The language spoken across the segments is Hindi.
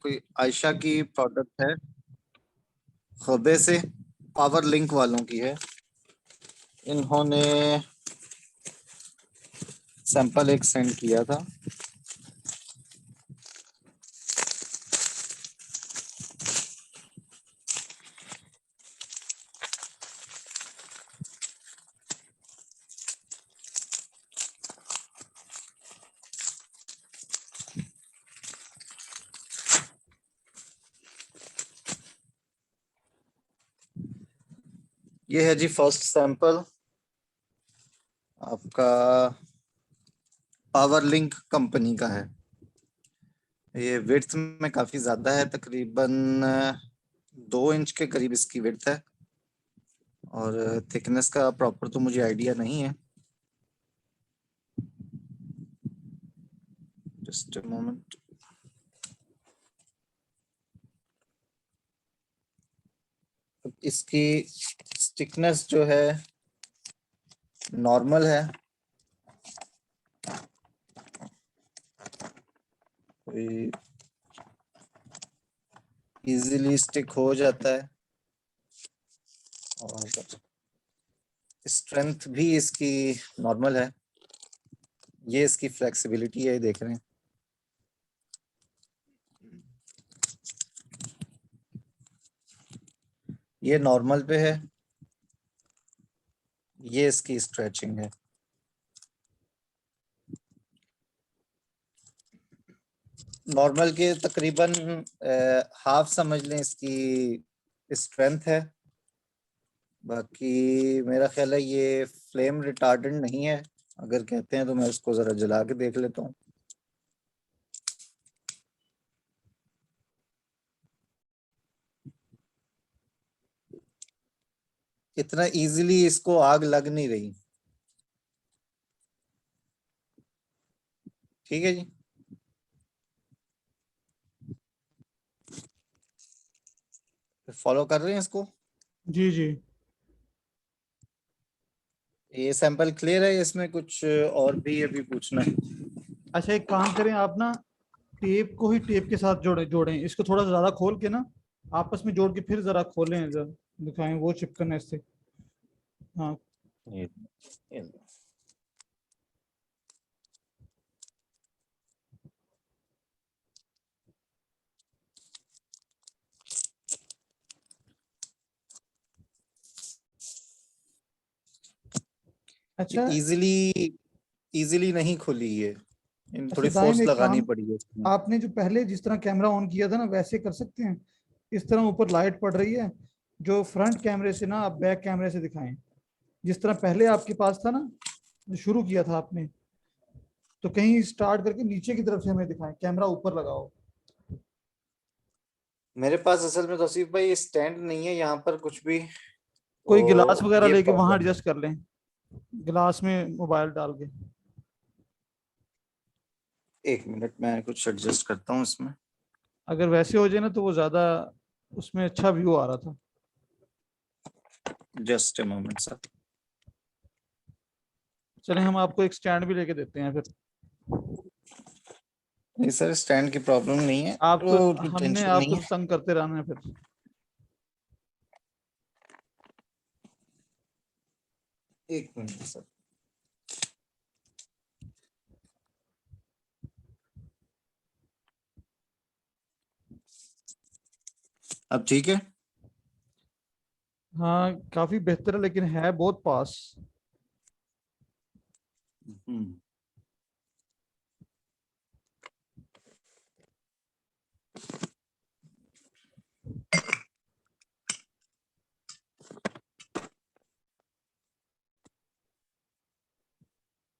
कोई आयशा की प्रोडक्ट है, खबे से, पावर लिंक वालों की है। इन्होंने सैंपल एक सेंड किया था। ये है जी फर्स्ट सैंपल आपका, पावर लिंक कंपनी का है। ये विड्थ में काफी ज्यादा है, तकरीबन 2 इंच के करीब इसकी विड्थ है, और थिकनेस का प्रॉपर तो मुझे आइडिया नहीं है। Just a moment. इसकी स्टिकनेस जो है नॉर्मल है, कोई इजीली स्टिक हो जाता है, और स्ट्रेंथ भी इसकी नॉर्मल है। ये इसकी फ्लेक्सिबिलिटी है, देख रहे हैं। ये नॉर्मल पे है, ये इसकी स्ट्रेचिंग है। नॉर्मल के तकरीबन हाफ समझ लें इसकी स्ट्रेंथ है। बाकी मेरा ख्याल है ये फ्लेम रिटार्डेंट नहीं है। अगर कहते हैं तो मैं इसको जरा जला के देख लेता हूँ। इतना इजीली इसको आग लग नहीं रही। ठीक है जी। फॉलो कर रहे हैं इसको। जी जी। ये सैंपल क्लियर है, इसमें कुछ और भी अभी पूछना है? अच्छा, एक काम करें आप ना, टेप को ही टेप के साथ जोड़ें जोड़ें इसको थोड़ा सा ज्यादा खोल के ना, आपस में जोड़ के फिर जरा खोलें, जरा दिखाएं वो चिपकने से। हाँ। ये अच्छा इजीली नहीं खुली ये, अच्छा थोड़ी दाइम, फोर्स एक लगानी काम, पड़ी है इसमें। आपने जो पहले जिस तरह कैमरा ऑन किया था ना वैसे कर सकते हैं। इस तरह ऊपर लाइट पड़ रही है, जो फ्रंट कैमरे से ना आप बैक कैमरे से दिखाएं, जिस तरह पहले आपके पास था ना, जो शुरू किया था आपने, तो कहीं स्टार्ट करके नीचे की तरफ से हमें दिखाएं, कैमरा ऊपर लगाओ। मेरे पास असल में तौसीफ भाई स्टैंड नहीं है यहाँ पर कुछ भी, कोई गिलास तो वगैरह ये लेके वहां प्रॉब्लम है। एडजस्ट कर लें, गिलास में मोबाइल डाल के। 1 मिनट, मैं कुछ एडजस्ट करता हूँ इसमें। अगर वैसे हो जाए ना तो वो ज्यादा, उसमें अच्छा व्यू आ रहा था। Just a moment sir. चले, हम आपको एक स्टैंड भी लेके देते हैं फिर। नहीं सर, स्टैंड की प्रॉब्लम नहीं है, आप तो, तो हमने टेंशन आपको नहीं तो है। तंग करते रहना है फिर। 1 मिनट सर। अब ठीक है। हाँ काफी बेहतर है, लेकिन है बहुत पास। हम्म।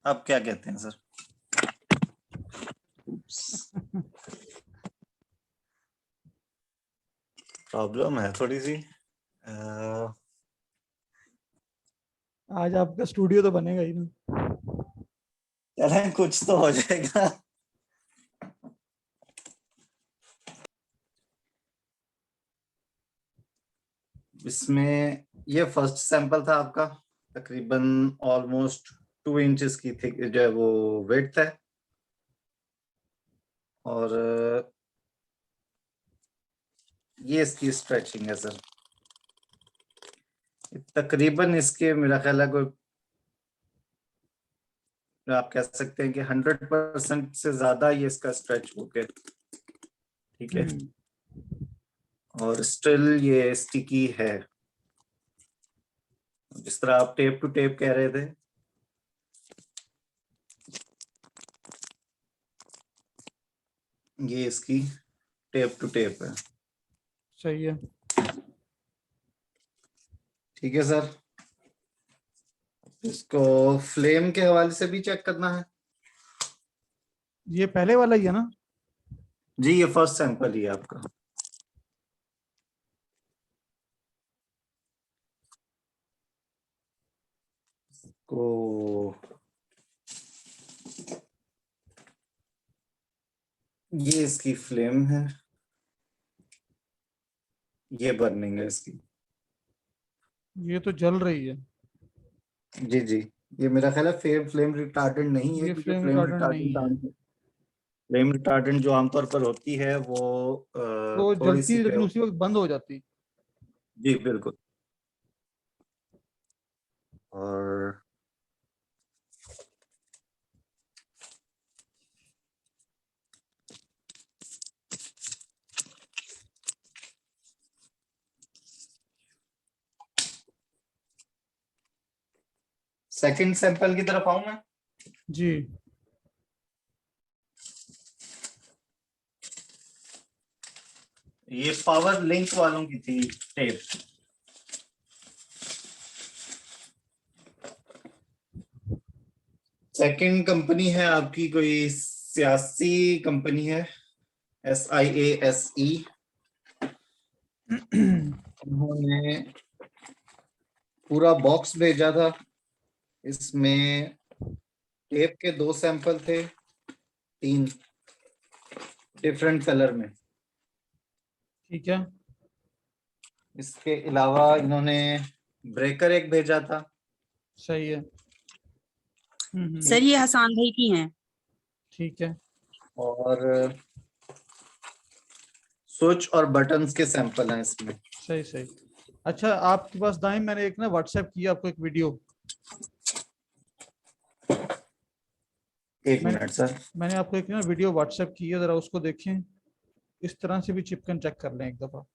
अब क्या कहते हैं सर? प्रॉब्लम है थोड़ी सी। आज आपका स्टूडियो तो बनेगा ही ना। चलें, कुछ तो हो जाएगा। इसमें ये फर्स्ट सैंपल था आपका, तकरीबन ऑलमोस्ट 2 इंचेस की थिक जो है वो विड्थ है, और ये इसकी स्ट्रेचिंग है सर। तकरीबन इसके मेरा ख्याल है कोई, आप कह सकते हैं कि 100% से ज्यादा ये इसका स्ट्रेच हो गया। ठीक है, और स्टिल ये स्टिकी है, जिस तरह आप टेप टू टेप कह रहे थे। ये इसकी टेप टू टेप है। सही है। ठीक है सर, इसको फ्लेम के हवाले से भी चेक करना है। ये पहले वाला ही है ना? जी, ये फर्स्ट सैंपल ही है आपका। को ये इसकी फ्लेम है, ये बर्निंग है इसकी। ये तो जल रही है। जी जी, ये मेरा ख्याल है फ्लेम रिटार्डेंट नहीं है, ये क्योंकि फ्लेम फ्लेम रिटार्डेंट नहीं है। रिटार्डेंट फ्लेम रिटार्डेंट जो आमतौर पर होती है वो वो थोड़ी जलती सी है क्या लेकिन हो। उसी वक्त बंद हो जाती। जी बिल्कुल। और सेकंड सैंपल की तरफ आऊं मैं। जी। ये पावर लिंक वालों की थी टेप। सेकंड कंपनी है आपकी, कोई सियासी कंपनी है, SIASE। उन्होंने पूरा बॉक्स भेजा था, इसमें टेप के 2 सैंपल थे, 3 डिफरेंट कलर में। ठीक है। इसके अलावा इन्होंने ब्रेकर एक भेजा था। सही है। सर ये हसान भाई की हैं। ठीक है। और स्विच और बटन्स के सैंपल हैं इसमें। सही सही। अच्छा, आपके पास दाएं, मैंने एक ना व्हाट्सएप किया आपको एक वीडियो। एक मैंने मिनट सर। मैंने आपको एक ना वीडियो व्हाट्सएप की है, जरा उसको देखें। इस तरह से भी चिपकन चेक कर लें एक दफा।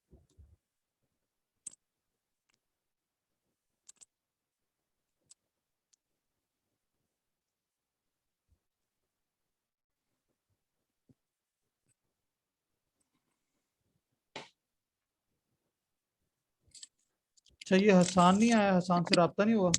अच्छा, ये हसान नहीं आया? हसान से रब्ता नहीं हुआ?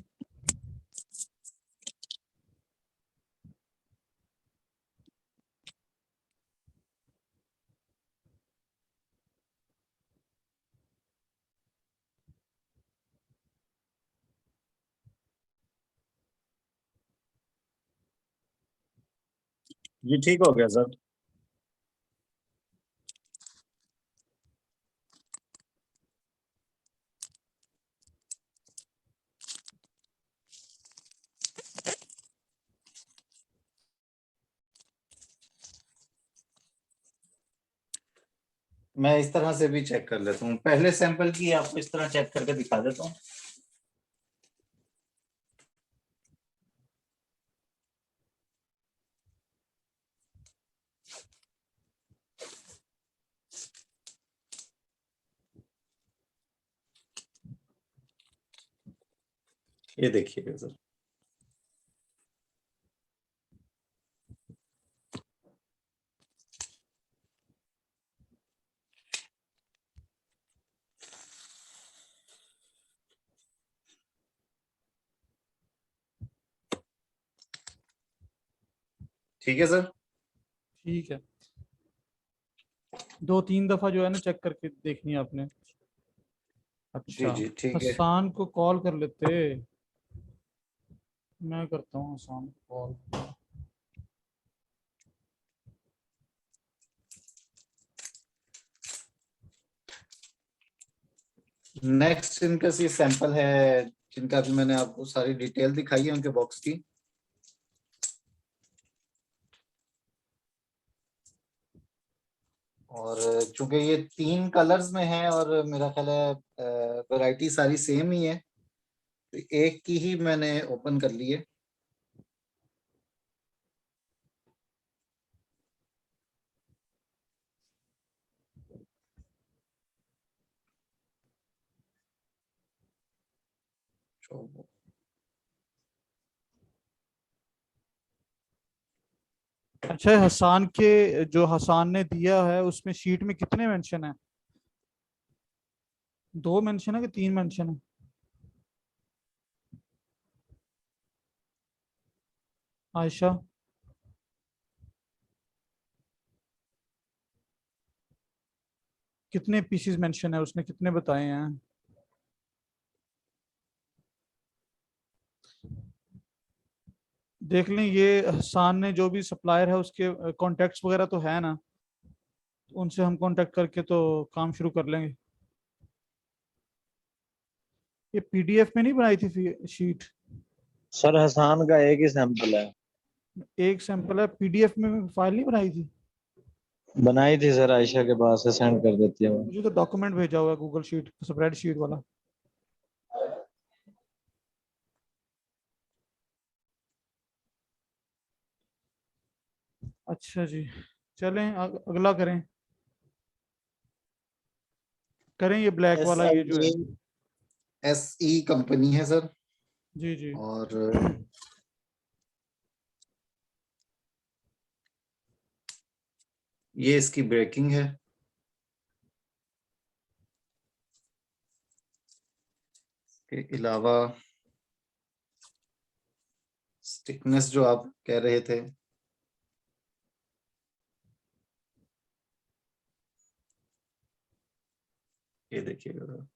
ये ठीक हो गया सर। मैं इस तरह से भी चेक कर लेता हूँ, पहले सैंपल की आपको इस तरह चेक करके दिखा देता हूँ। ये देखिएगा सर। ठीक है सर। ठीक है। 2-3 दफा जो है ना चेक करके देखनी है आपने। जी अच्छा, जी ठीक है। हसान को कॉल कर लेते। मैं करता हूँ हसान को कॉल। नेक्स्ट इनका ये सैंपल है, जिनका भी मैंने आपको सारी डिटेल दिखाई है उनके बॉक्स की। और चूंकि ये 3 कलर्स में है और मेरा ख्याल है वैरायटी सारी सेम ही है, तो एक की ही मैंने ओपन कर ली है। तो अच्छा, हसान के जो हसान ने दिया है उसमें शीट में कितने मेंशन है? 2 मेंशन है कि 3 मेंशन है? आयशा, कितने पीसेस मेंशन है उसने, कितने बताए हैं? देख लें, ये हसान ने जो भी सप्लायर है उसके कॉन्टेक्ट्स वगैरह तो है ना, उनसे हम कांटेक्ट करके तो काम शुरू कर लेंगे। ये पीडीएफ में नहीं बनाई थी शीट? सर हसान का एक ही सैंपल है। एक सैंपल है, पीडीएफ में फाइल नहीं बनाई थी? बनाई थी सर, आयशा के पास से सेंड कर देती है वो। मुझे तो डॉक्यूमेंट भेजा हुआ है गूगल शीट, स्प्रेड शीट वाला। अच्छा जी, चलें अगला करें। करें ये ब्लैक वाला, ये जो है। SE कंपनी है सर। जी जी। और ये इसकी ब्रेकिंग है। के अलावा स्टिकनेस जो आप कह रहे थे, ये देखिएगा।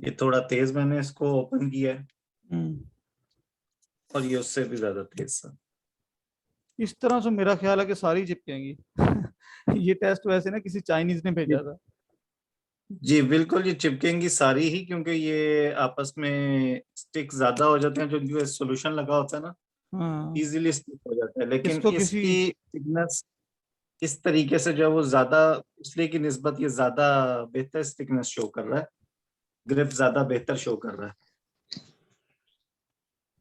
ये थोड़ा तेज मैंने इसको ओपन किया है हम्म। और ये उससे भी ज्यादा तेज सर। इस तरह से मेरा ख्याल है कि सारी चिपकेंगी। ये टेस्ट वैसे ना किसी चाइनीज ने भेजा था। जी बिल्कुल, ये चिपकेंगी सारी ही, क्योंकि ये आपस में स्टिक ज्यादा हो जाते हैं। जो इनके सोल्यूशन लगा होता है ना, हाँ, इजीली स्टिक हो जाता है। लेकिन इसको किसी। इसकी थिकनेस इस तरीके से जो है वो ज्यादा, पिछले की निस्बत ये ज्यादा बेहतर स्टिकनेस शो कर रहा है, ग्रिप ज्यादा बेहतर शो कर रहा है।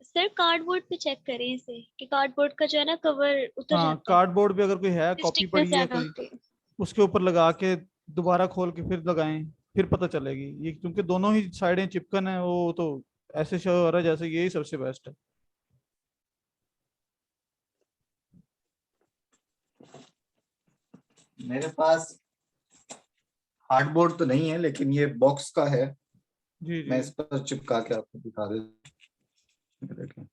सर कार्डबोर्ड पे चेक करें इसे कि कार्डबोर्ड का जो है ना कवर उतर हाँ, जाता है, कार्डबोर्ड पे अगर कोई है, कॉपी स्टिकनेस पड़ी है ज्यादा कोई, होती है। उसके ऊपर लगा के दोबारा खोल के फिर लगाएं, फिर पता चलेगी। ये क्योंकि दोनों ही साइडें चिपकन है, वो तो ऐसे शो हो रहा है जैसे यही सबसे बेस्ट है। मेरे पास हार्डबोर्ड तो नहीं है, लेकिन ये बॉक्स का है। जी जी। मैं इस पर चिपका के आपको दिखा देता हूं। ये देखें।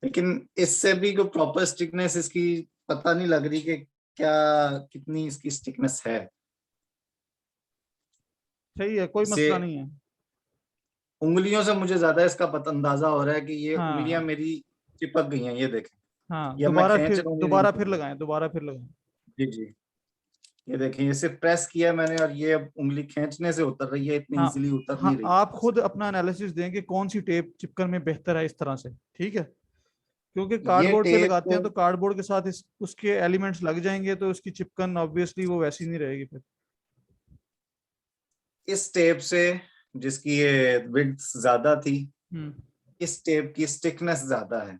लेकिन इससे भी को प्रॉपर स्टिकनेस इसकी पता नहीं लग रही कि क्या कितनी इसकी स्टिकनेस है। सही है, कोई इसे मसला नहीं है। उंगलियों से मुझे ज्यादा इसका पता अंदाजा हो रहा है कि ये उंगलियां हाँ मेरी चिपक गई हैं। ये देखें, हाँ, ये मैं दोबारा खींच फिर रहा हूँ, ये नहीं दोबारा फिर चिपक रही। लगाएं, दोबारा फिर लगाएं। जी जी, ये देखें, ये सिर्फ प्रेस किया मैंने और ये अब उंगली खींचने से उतर रही है, इतनी हाँ इजीली उतर नहीं हाँ, रही आप से। खुद अपना एनालिसिस दें कि कौन सी टेप चिपकन में बेहतर है इस तरह से, ठीक है? क्योंकि ये कार्डबोर्ड पे टेप लगाते हैं तो कार्डबोर्ड के साथ उसके एलिमेंट्स लग जाएंगे, तो उसकी चिपकन ऑब्वियसली वो वैसी नहीं रहेगी फिर। इस टेप से, जिसकी ये विड्थ ज्यादा थी, हम्म। इस टेप की स्टिकनेस ज्यादा है।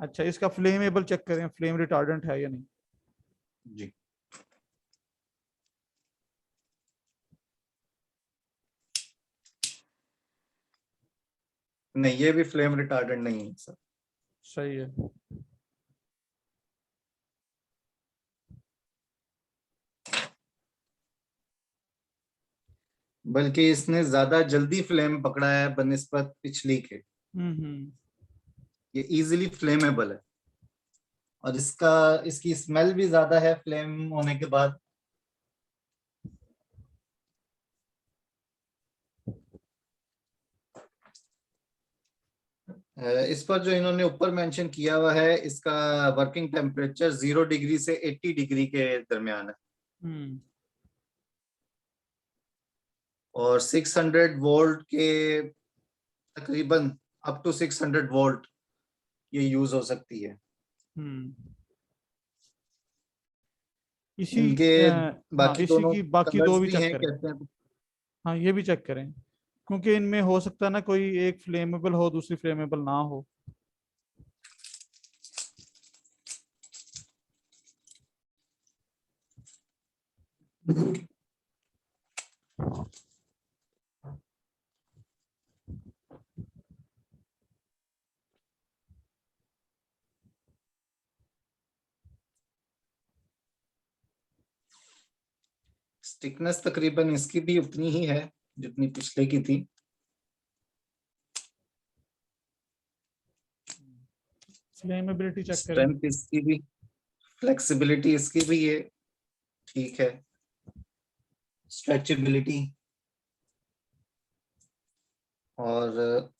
अच्छा, इसका फ्लेमेबल चेक करें, फ्लेम रिटार्डेंट है या नहीं। जी, नहीं, ये भी फ्लेम रिटार्डेंट नहीं है सर। सही है। बल्कि इसने ज्यादा जल्दी फ्लेम पकड़ा है बनिस्बत पिछली के। हम्म। ये इजीली फ्लेमेबल है और इसकी स्मेल भी ज्यादा है फ्लेम होने के बाद। इस पर जो इन्होंने ऊपर मेंशन किया हुआ है, इसका वर्किंग टेम्परेचर 0 डिग्री से 80 डिग्री के दरमियान है और 600 वोल्ट के तकरीबन अप टू 600 वोल्ट ये यूज हो सकती है। इसी इनके हाँ, बाकी इसी दोनों की बाकी दो कलर्स भी भी चेक हैं करें। कहते हैं। हाँ, ये भी चेक करें, क्योंकि इनमें हो सकता है ना कोई एक फ्लेमेबल हो, दूसरी फ्लेमेबल ना हो। स्टिकनेस तकरीबन इसकी भी उतनी ही है जितनी पिछले की थी। फ्लेमेबिलिटी चेक करें। स्ट्रेंथ इसकी भी, फ्लेक्सिबिलिटी इसकी भी ये ठीक है। स्ट्रेचेबिलिटी और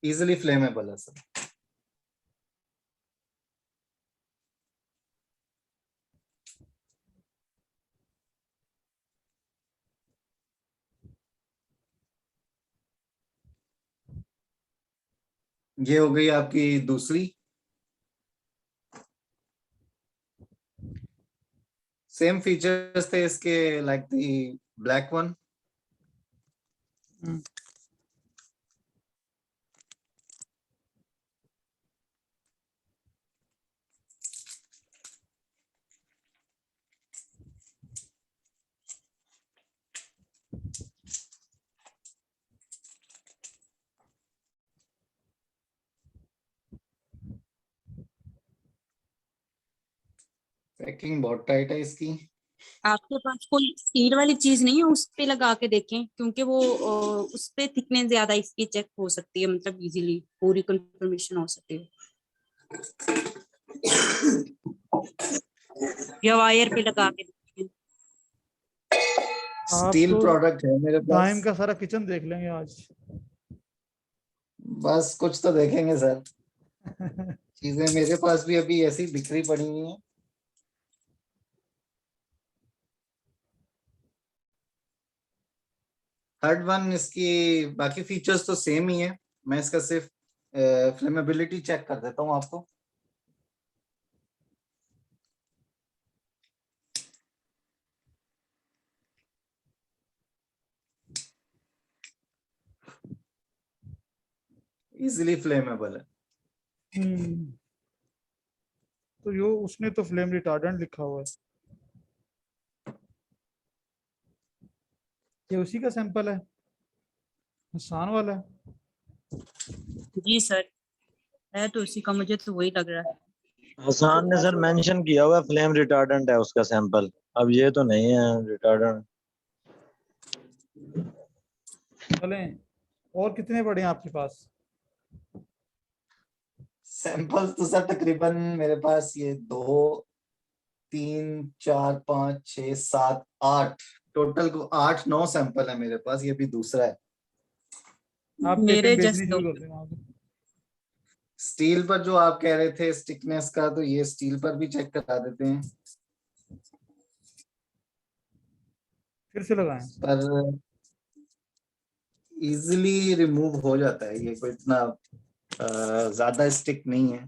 इजिली फ्लेमेबल है सर। ये हो गई आपकी दूसरी। सेम फीचर्स थे इसके like the black one. Packing बहुत टाइट है इसकी। आपके पास कोई स्टील वाली चीज नहीं है उस पे लगा के देखें, क्योंकि वो उस पे थिकनेस ज्यादा इसकी चेक हो सकती है, मतलब इजीली पूरी कंफर्मेशन हो सकती है। या वायर पे लगा के देखें। आप स्टील तो प्रोडक्ट है मेरे दाइम पास। का सारा किचन देख लेंगे आज। बस कुछ तो देखेंगे सर। चीजें मेरे पास भी अभी ऐसी बिखरी पड़ी हुई हैं। थर्ड वन इसकी बाकी फीचर्स तो सेम ही है। मैं इसका सिर्फ फ्लेमेबिलिटी चेक कर देता हूँ आपको। इजीली फ्लेमेबल है। तो यो उसने तो फ्लेम रिटार्डेंट लिखा हुआ है। ये उसी का सैंपल है, हसान वाला है। जी सर, है तो उसी का, मुझे तो वही लग रहा है। हसन ने सर मेंशन किया हुआ फ्लेम रिटार्डेंट है उसका सैंपल। अब ये तो नहीं है रिटार्डेंट। चलें, और कितने पड़े हैं आपके पास? सैंपल्स तो सर तकरीबन मेरे पास ये 2 3 4 5 6 7 8 टोटल को 8 9 सैंपल है मेरे पास। ये भी दूसरा है। आप मेरे पेटेंट बेचनी जस्ट शुरू दो। कर देना। स्टील पर जो आप कह रहे थे स्टिकनेस का, तो ये स्टील पर भी चेक करा देते हैं। फिर से लगाएं। पर इजीली रिमूव हो जाता है, ये कोई इतना ज्यादा स्टिक नहीं है।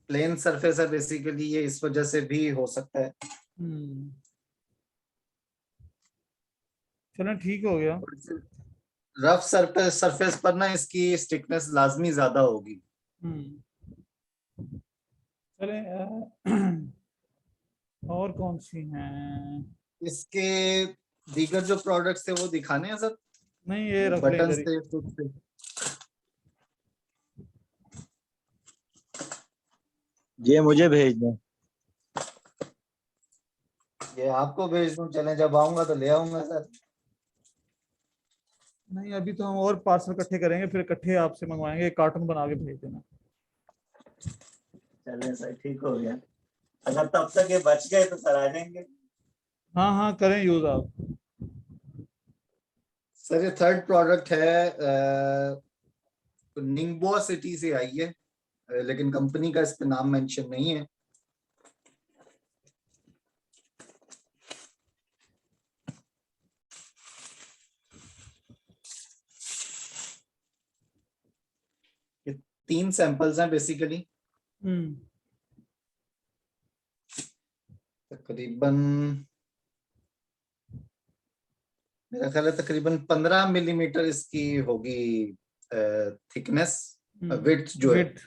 प्लेन सरफेस है बेसिकली, ये इस वजह से भी हो सकता है। चलें, ठीक हो गया। रफ सरफेस पर ना इसकी स्टिकनेस लाजमी ज्यादा होगी। चलें, और कौन सी हैं? इसके दीगर जो प्रोडक्ट्स थे वो दिखाने हैं सर। नहीं, ये रख लें बटन्स इधर ही। थे कुछ थे। ये मुझे भेज दें। ये आपको भेज दूं? चलें, जब आऊंगा तो ले आऊंगा सर। नहीं, अभी तो हम और पार्सल इकट्ठे करेंगे, फिर इकट्ठे आपसे मंगवाएंगे, एक कार्टून बना के भेज देना। चले सर, ठीक हो गया। अगर तब तक ये बच गए तो सर आ जाएंगे। हाँ हाँ करें यूज आप। सर ये थर्ड प्रोडक्ट है, निंगबोआ सिटी से आई है, लेकिन कंपनी का इस पे नाम मेंशन नहीं है। ये 3 सैंपल्स हैं बेसिकली, तकरीबन मेरा ख्याल है तकरीबन 15 मिलीमीटर इसकी होगी थिकनेस, विड्थ जो है। विड्थ।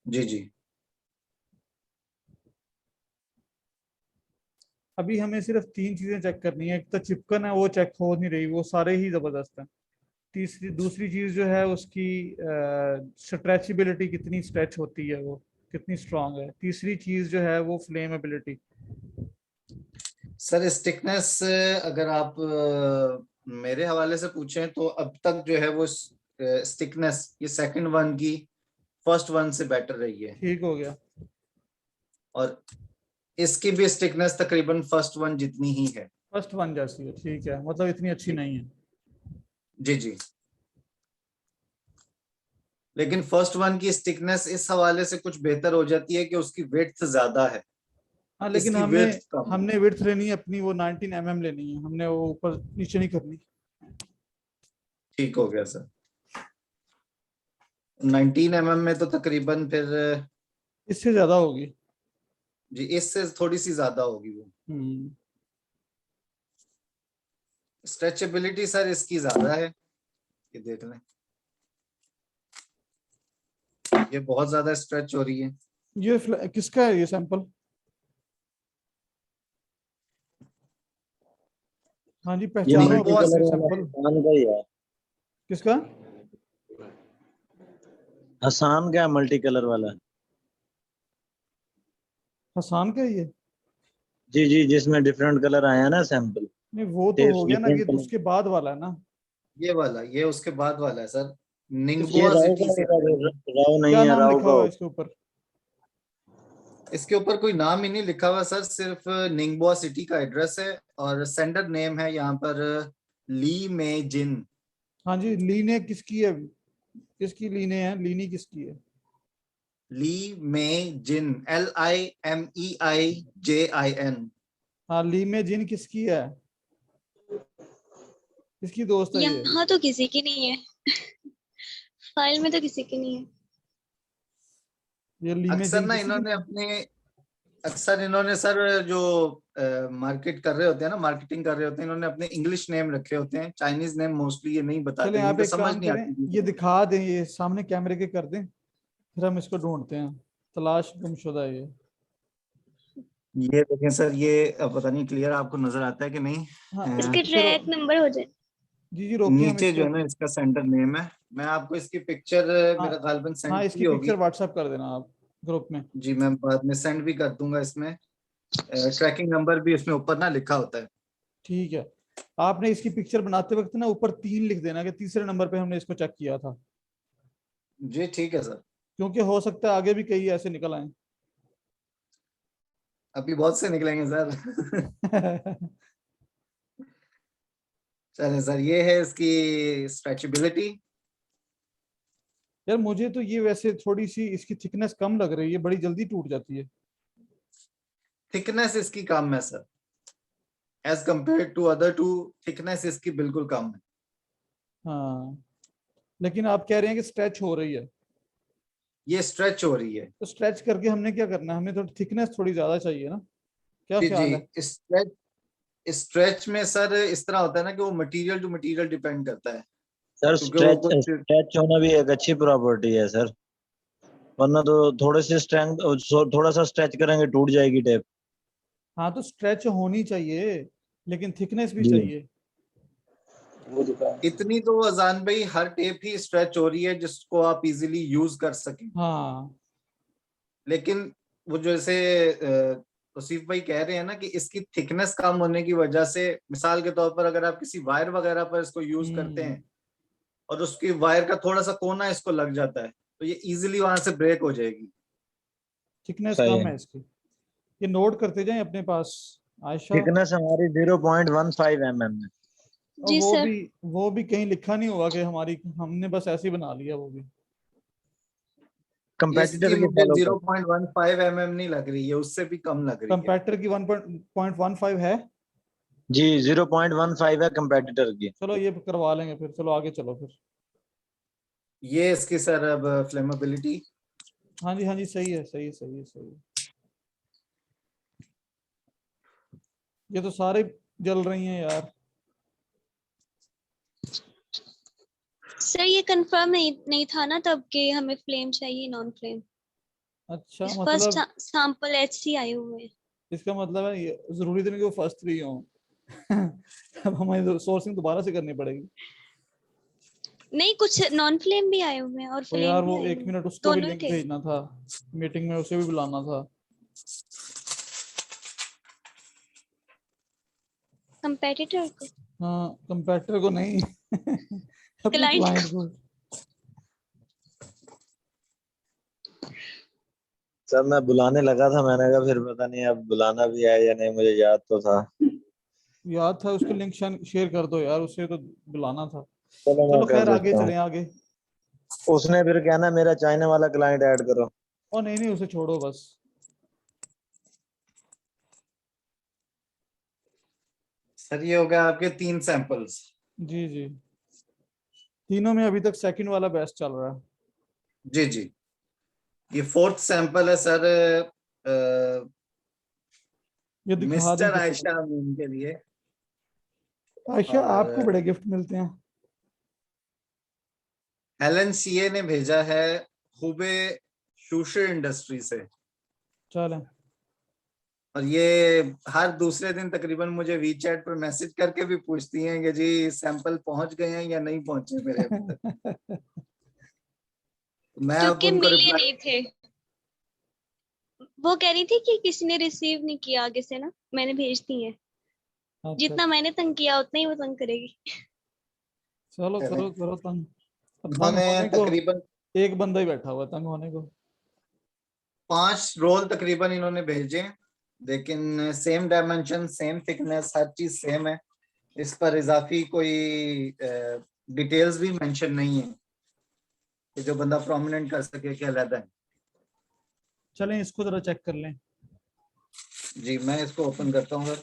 जी जी। अभी हमें सिर्फ 3 चीजें चेक करनी है, एक तो चिपकन है वो चेक हो नहीं रही, वो सारे ही जबरदस्त हैं। दूसरी चीज जो है उसकी स्ट्रेचेबिलिटी, कितनी स्ट्रेच होती है वो, कितनी स्ट्रांग है। तीसरी चीज जो है वो फ्लेमेबिलिटी। सर स्टिकनेस अगर आप मेरे हवाले से पूछें तो अब तक जो है वो स्टिकनेस ये सेकंड वन की फर्स्ट वन से बेटर रही है, ठीक हो गया। और इसकी भी स्टिकनेस तकरीबन फर्स्ट वन जितनी ही है। फर्स्ट वन जैसी है, ठीक है, मतलब इतनी अच्छी नहीं है। जी जी। लेकिन फर्स्ट वन की स्टिकनेस इस हवाले से कुछ बेहतर हो जाती है कि उसकी विड्थ ज्यादा है, हाँ लेकिन इसकी हमें विड्थ कम है। हमने विड्थ लेनी है अपनी, वो 19 mm लेनी है हमने, वो ऊपर नीचे नहीं करनी। ठीक हो गया सर। 19 mm में तो तकरीबन फिर इससे ज्यादा होगी। जी इससे थोड़ी सी ज्यादा होगी वो। स्ट्रेचेबिलिटी सर इसकी ज्यादा है, ये देख लें, ये बहुत ज्यादा स्ट्रेच हो रही है। ये किसका है ये सैंपल? हाँ जी ये पहचानो निंगबोआ अपना से सैंपल। हसान का ही है। किसका? हसान का मल्टी कलर वाला। हसान का ये? जी जी, जिसमें डिफरेंट कलर आया ना सैंपल। नहीं वो तो टेप्स हो गया ना, ये डिफरेंट कलर। उसके बाद वाला है ना। ये वाला, ये उसके बाद वाला है सर, ये निंगबोआ राव सिटी का से होगा, आया है। राव नहीं क्या है, नाम राव लिखा का हुआ है होगा। इसके ऊपर? इसके ऊपर कोई नाम ही नहीं लिखा हुआ सर, सिर्फ निंगबोआ सिटी का एड्रेस है और सेंडर नेम है यहाँ पर ली में जिन। हाँ जी, लीने किसकी है? किसकी लीने है? लीनी किसकी है? ली में जिन, LIMEIJIN। हाँ ली में जिन किसकी है? किसकी दोस्त है ये? यहाँ तो किसी की नहीं है। फाइल में तो किसी की नहीं है। ये ली में अक्सर जिन ना किसी की इन्होंने नहीं है? अपने अक्सर इन्होंने सर जो मार्केट कर रहे होते हैं ना, मार्केटिंग कर रहे होते हैं, इन्होंने अपने इंग्लिश नेम रखे होते हैं, चाइनीज नेम मोस्टली ये नहीं बताते, चलें आप इनको एक समझ काम नहीं करें, आती। ये दिखा दें, ये सामने कैमरे के कर दें, फिर हम इसको ढूंढते हैं। तलाश गुमशुदा है ये। ये देखें सर, ये अब पता नहीं क्लियर आपको नजर आता है कि नहीं। हाँ इसके इसको ट्रैक नंबर हो जाए। जी जी रोकिए हम नीचे जो इसको। है ना इसका सेंटर नेम है, मैं आपको इसकी पिक्चर हाँ मेरा गालबन हाँ सेंड इसकी की पिक्चर होगी। व्हाट्सएप कर देना आप ग्रुप में। जी मैं बाद में सेंड भी कर दूंगा, इसमें ट्रैकिंग नंबर भी इसमें ऊपर ना लिखा होता है। ठीक है, आपने इसकी पिक्चर बनाते वक्त ना ऊपर 3 लिख देना कि तीसरे नंबर पे हमने इसको चेक किया था, जी ठीक है सर। क्योंकि हो सकता है आगे भी कई ऐसे निकल आए। अभी बहुत से निकलेंगे सर। चले सर, ये है इसकी स्ट्रेचेबिलिटी। यार मुझे तो ये वैसे थोड़ी सी इसकी थिकनेस कम लग रही है, बड़ी जल्दी टूट जाती है। थिकनेस इसकी कम है sir, as compare to other two, thickness इसकी बिल्कुल कम है। हाँ लेकिन आप कह रहे हैं कि स्ट्रेच हो रही है, ये स्ट्रेच हो रही है। तो स्ट्रेच करके हमने क्या करना है? हमें थोड़ी थिकनेस थोड़ी ज्यादा चाहिए ना, क्या जी ख्याल है? जी। स्ट्रेच स्ट्रेच में सर इस तरह होता है ना कि वो मटेरियल टू मटेरियल डिपेंड करता है, सर क्योंकि वो स्ट्रेच कुछ स्ट्रेच होना भी एक अच्छी प्रॉपर्टी है सर, वरना तो थोड़े से स्ट्रेंथ, थोड़ा सा स्ट्रेच करेंगे टूट जाएगी टेप। हाँ तो स्ट्रेच होनी चाहिए लेकिन थिकनेस भी जी। चाहिए। इतनी तो अजान भाई हर टेप ही स्ट्रेच हो रही है जिसको आप इजीली यूज कर सकें। हाँ लेकिन वो जैसे तौसीफ भाई कह रहे हैं ना कि इसकी थिकनेस कम होने की वजह से, मिसाल के तौर पर अगर आप किसी वायर वगैरह पर इसको यूज करते हैं और उसकी वायर का थोड़ा सा कोना इसको लग जाता है तो ये इजीली वहां से ब्रेक हो जाएगी। थिकनेस सही कम है। है इसकी। ये नोट करते जाएं अपने पास आयशा। थिकनेस हमारी 0.15 mm है। और जी सर। वो भी कहीं लिखा नहीं हुआ कि हमारी, हमने बस ऐसे ही बना लिया वो भी। इसकी कंपेटिटर की मुझे फॉलो कर। 0.15 mm नहीं लग रही है, उससे भी कम लग रही है। कंपैरेटर की 1.15 है। जी 0.15 है कंपेटिटर की। चलो ये करवा लेंगे फिर, चलो आगे चलो फिर। ये इसकी सर अब फ्लेमेबिलिटी। हाँ जी हाँ जी, सही है सही है सही है सही है। ये तो सारे जल रही हैं यार। सर ये कंफर्म नहीं था ना तब कि हमें फ्लेम चाहिए नॉन फ्लेम। अच्छा फर्स्ट मतलब सैंपल HC आए हुए हैं। इसका मतलब है ये जरूरी तो नहीं कि वो फर्स्ट 3 हो। अब हमें सोर्सिंग दोबारा से करनी पड़ेगी। नहीं, कुछ नॉन फ्लेम भी आए हुए हैं और तो फ्लेम यार भी वो आए हुए एक हैं, मिनट, उसको भी दोनों ही लिंक थे। भेजना था, मीटिंग में उसे भी बुलाना था। कंपेटिटर को, हाँ कंपेटिटर को नहीं, अपने क्लाइंट क्लाइंट को। को। सर मैं बुलाने लगा था, मैंने कहा फिर पता नहीं अब बुलाना भी है या नहीं, मुझे याद तो था। याद था, उसको लिंक शेयर कर दो यार, उसे तो बुलाना था। चलो मैं चलो कर खैर आगे देता हूँ। चलें आगे। उसने फिर कहना मेरा चाइना वाला क्लाइंट ऐड करो। और नहीं नहीं, उसे छोड़ो बस। सर ये हो गया आपके 3 सैंपल्स। जी जी, तीनों में अभी तक सेकंड वाला बेस्ट चल रहा है। जी जी। ये 4th सैंपल है सर ये दिखा दें मिस्टर किसी को। आयशा अमीन के लिए। आयशा आपको और बड़े गिफ्ट मिलते हैं। हेलन सीए ने भेजा है हुबे शूशर इंडस्ट्री से। चलें। और ये हर दूसरे दिन तकरीबन मुझे वीचैट पर मैसेज करके भी पूछती हैं कि जी सैंपल पहुंच गए हैं या नहीं पहुंचे मेरे अभी तक। मैं अब क्योंकि उनको मिले रिप्लाई। नहीं थे। वो कह रही थी कि किसी ने रिसीव नहीं किया आगे से ना, मैंने भेज दी है। अच्छा जितना मैंने तंग किया उतना ही वो तंग करेगी। चलो करो करो तंग। अब तंग उन्होंने होने को तकरीबन एक बंदा ही बैठा हुआ है, तंग होने को। 5 रोल तकरीबन इन्होंने भेजे, लेकिन सेम डायमेंशन सेम थिकनेस हर चीज सेम है। इस पर इजाफी कोई डिटेल्स भी मेंशन नहीं है कि जो बंदा प्रोमिनेंट कर सके कि अलग है। चलें इसको जरा चेक कर लें। जी मैं इसको ओपन करता हूँ सर।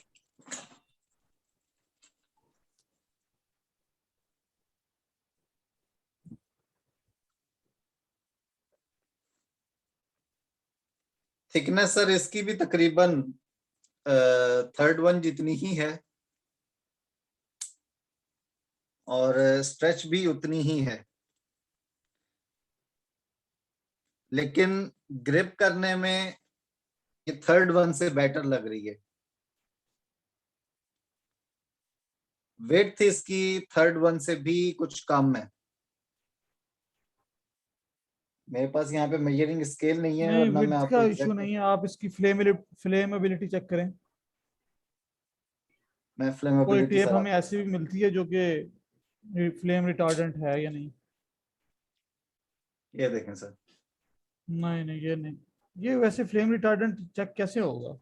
थिकनेस सर इसकी भी तकरीबन 3rd वन जितनी ही है और स्ट्रेच भी उतनी ही है, लेकिन ग्रिप करने में ये 3rd वन से बेटर लग रही है। विड्थ इसकी 3rd वन से भी कुछ कम है। मेरे पास यहाँ पे मेजरिंग स्केल नहीं है, नहीं वरना मैं विड्थ आपको का इशू एग्जैक्ट। नहीं है, आप इसकी फ्लेमेबिलिटी चेक करें। मैं कोई फ्लेमेबिलिटी टेप सर हमें आपको। ऐसी भी मिलती है जो कि फ्लेम रिटार्डेंट है या नहीं। ये देखें सर। नहीं नहीं ये नहीं, ये वैसे फ्लेम रिटार्डेंट चेक कैसे होगा।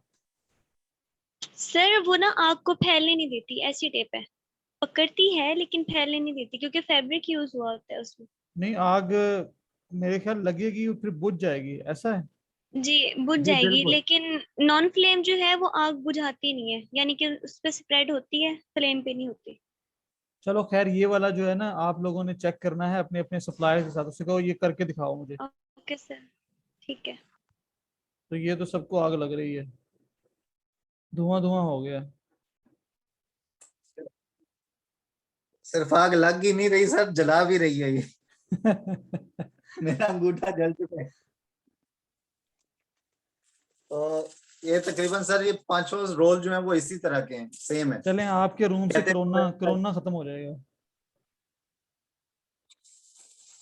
सर वो ना आग को फैलने नहीं देती, ऐसी टेप है। पकड़ती है लेकिन फैलने नहीं देती क्योंकि फैब्रिक यूज हुआ होता है उसमें। नहीं आग मेरे ख्याल लगेगी फिर बुझ जाएगी, ऐसा है। जी बुझ जी जाएगी, बिल्कुल। लेकिन नॉन फ्लेम जो है वो आग बुझाती नहीं है, यानी कि उस पर स्प्रेड होती है, फ्लेम पे नहीं होती। चलो खैर ये वाला जो है ना, आप लोगों ने चेक करना है अपने अपने सप्लायर के साथ, उससे कहो ये करके दिखाओ मुझे। ओके सर, ठीक है। तो ये तो सबको आग लग रही है, धुआं धुआं हो गया। सिर्फ आग लग ही नहीं रही सर, जला भी रही है ये। मेरा अंगूठा जल चुका है। तो ये तकरीबन सर ये 5 रोल जो है वो इसी तरह के हैं, सेम है। चलें आपके रूम से कहते कोरोना कोरोना खत्म हो जाएगा।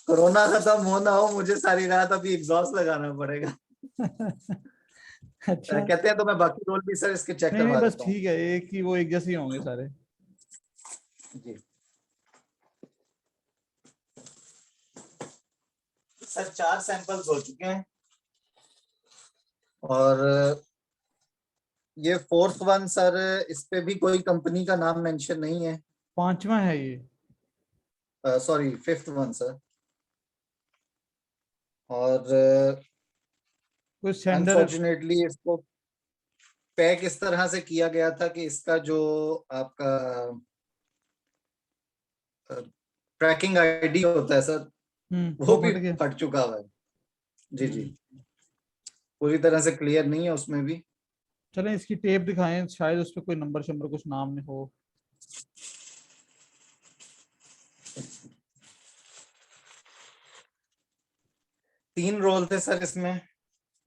कोरोना खत्म हो ना हो, मुझे सारी रात अभी एग्जॉस्ट लगाना पड़ेगा। अच्छा। कहते हैं तो मैं बाकी रोल भी सर इसके चेक नहीं नहीं करवा बस देता हूँ। ठीक है, एक ही वो एक जैसे ही होंगे सारे। जी सर 4 सैंपल्स हो चुके हैं। और ये फोर्थ वन सर, इस पे भी कोई कंपनी का नाम मेंशन नहीं है। 5वां है ये। Sorry, fifth one sir. और कोई सेंडर। अनफॉर्चुनेटली इसको पैक इस तरह से किया गया था कि इसका जो आपका ट्रैकिंग आईडी होता है सर, वो भी फट गया। फट चुका हुआ है। जी जी, पूरी तरह से क्लियर नहीं है उसमें भी। चलें इसकी टेप दिखाएं, शायद उस पर कोई नंबर शंबर कुछ नाम में हो। तीन रोल थे सर इसमें,